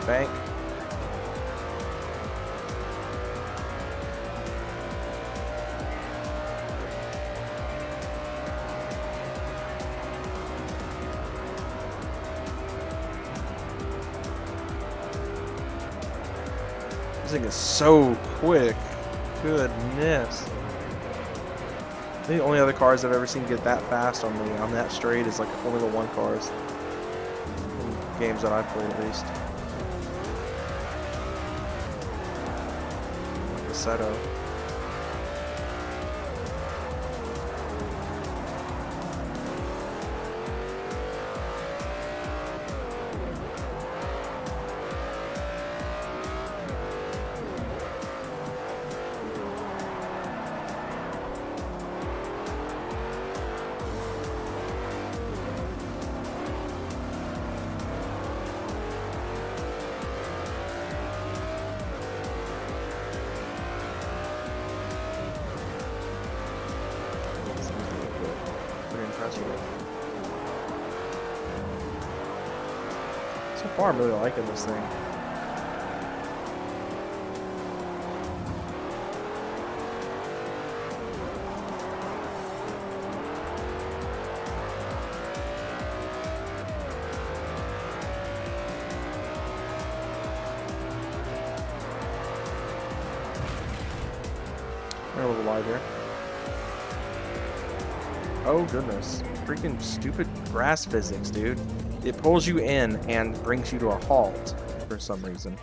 bank. This thing is so quick. Goodness. The only other cars I've ever seen get that fast on that straight is like Formula One cars. In games that I've played at least. Like the Seto. So far, I'm really liking this thing. We're a little wide here. Oh goodness. Freaking stupid grass physics, dude. It pulls you in and brings you to a halt for some reason.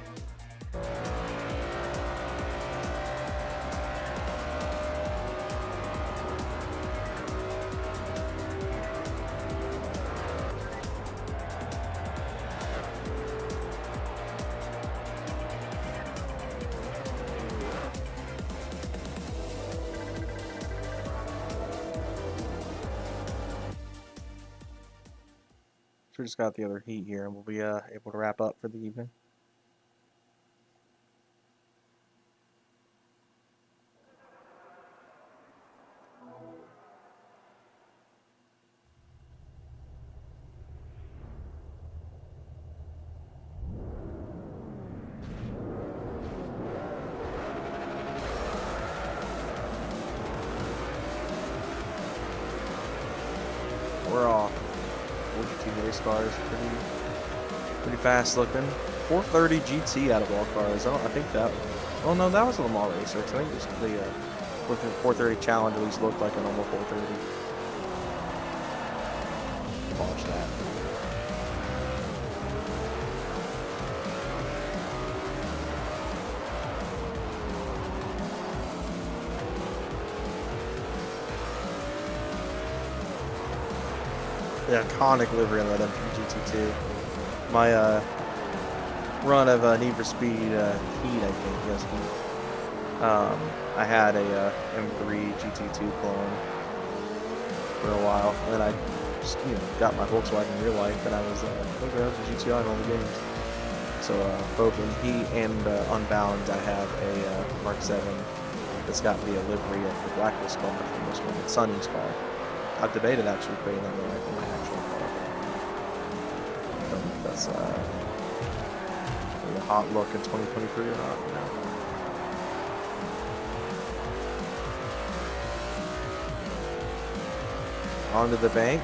We just got the other heat here, and we'll be able to wrap up for the evening. We're off. 42 race cars, pretty fast looking. 430 GT out of all cars. I think that. Oh no, that was a Le Mans racer. I think this, the 430 challenge at least looked like a normal 430. Watch that. The iconic livery on that MPGT2. My run of Need for Speed Heat, I think, yes, Heat. I had a M3 GT2 clone for a while, and then I just got my Volkswagen in real life, and I was looking at the GTI in all the games. So both in Heat and Unbound, I have a Mark 7 that's got the livery of the Blacklist car from this one. It's Sonny's car. I've debated actually putting that in my actual car. I don't know if that's a hot look in 2023 or not. Onto the bank.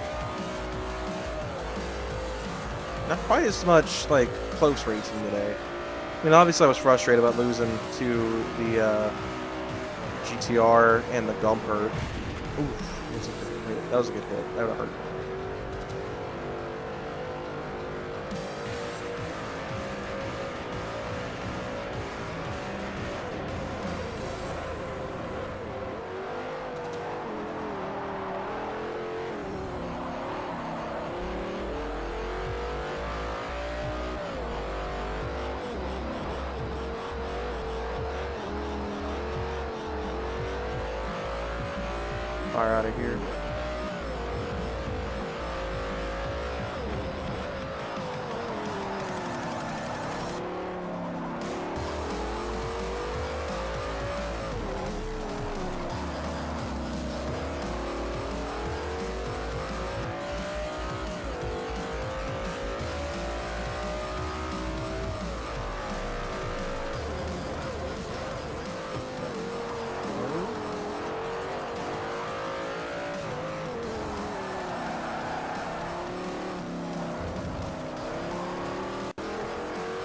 Not quite as much like close racing today. I mean, obviously I was frustrated about losing to the GTR and the Gumper. Oof. That was a good hit. That would have hurt. Fire out of here.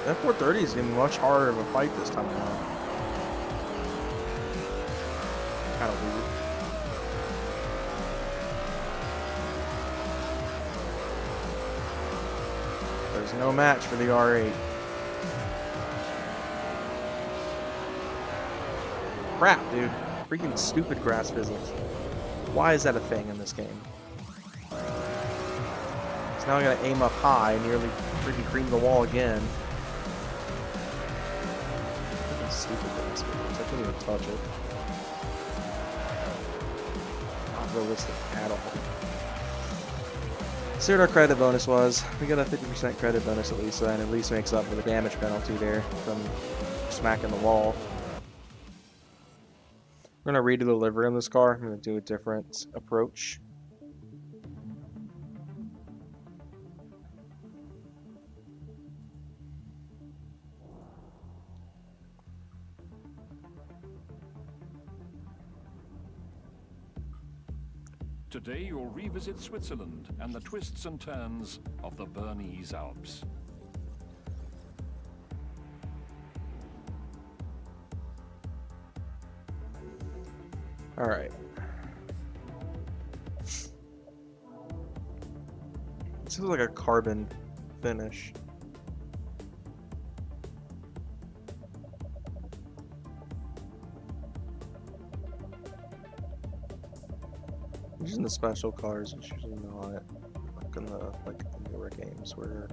That 430 is getting much harder of a fight this time around. Kind of weird. There's no match for the R8. Crap, dude. Freaking stupid grass physics. Why is that a thing in this game? So now I gotta aim up high, nearly freaking cream the wall again. Freaking stupid grass physics. I couldn't even touch it. Not realistic at all. See what our credit bonus was. We got a 50% credit bonus at least, so that at least makes up for the damage penalty there from smacking the wall. We're going to redo the livery on this car. I'm going to do a different approach. Today you'll revisit Switzerland and the twists and turns of the Bernese Alps. All right. This is like a carbon finish. Using the special cars is usually not like in the newer games where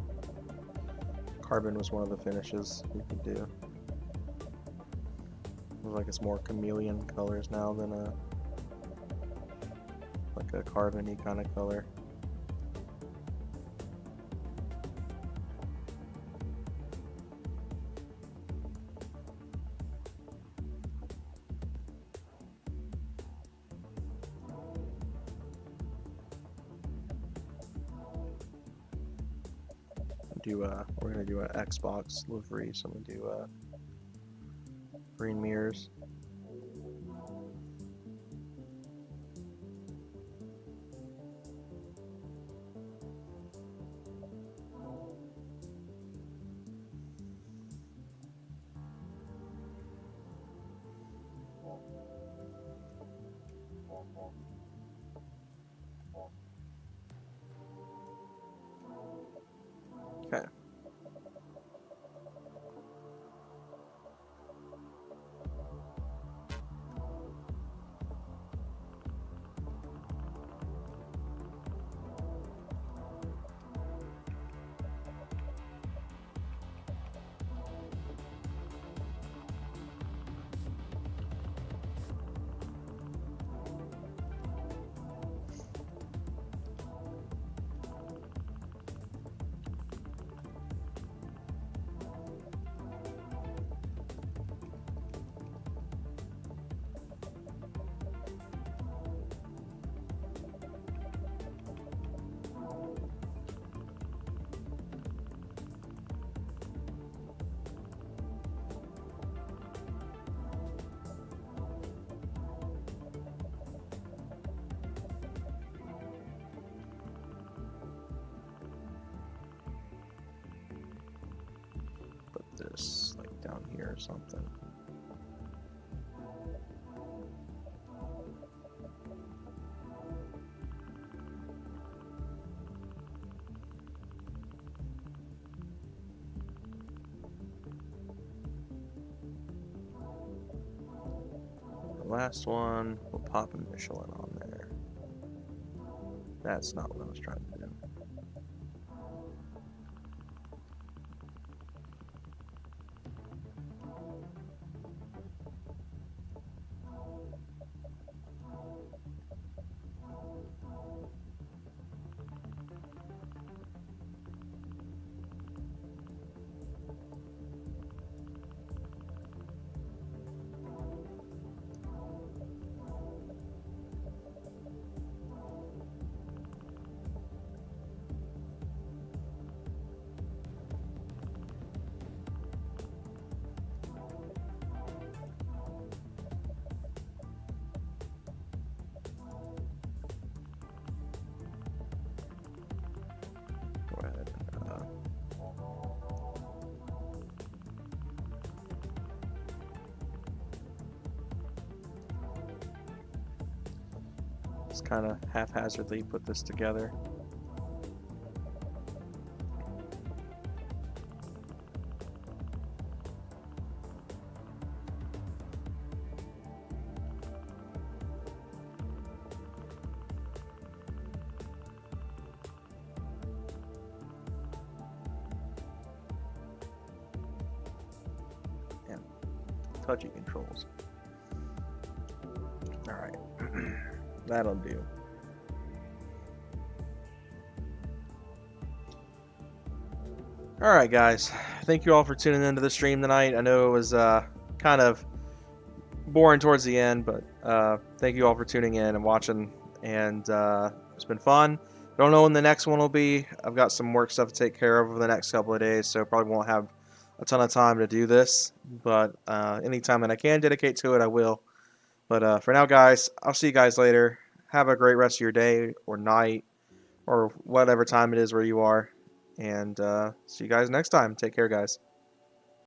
carbon was one of the finishes you could do. Like it's more chameleon colors now than a carbon-y kind of color. We're gonna do an Xbox livery, so I'm gonna do green mirrors. Okay. This like down here or something. The last one, we'll pop a Michelin on there. That's not what I was trying to do. Just kind of haphazardly put this together. And touchy controls. All right, that'll do. Alright guys, thank you all for tuning into the stream tonight. I know it was kind of boring towards the end, but thank you all for tuning in and watching, and it's been fun. Don't know when the next one will be. I've got some work stuff to take care of over the next couple of days, so probably won't have a ton of time to do this, but anytime that I can dedicate to it, I will. But for now guys, I'll see you guys later. Have a great rest of your day or night or whatever time it is where you are. And see you guys next time. Take care, guys.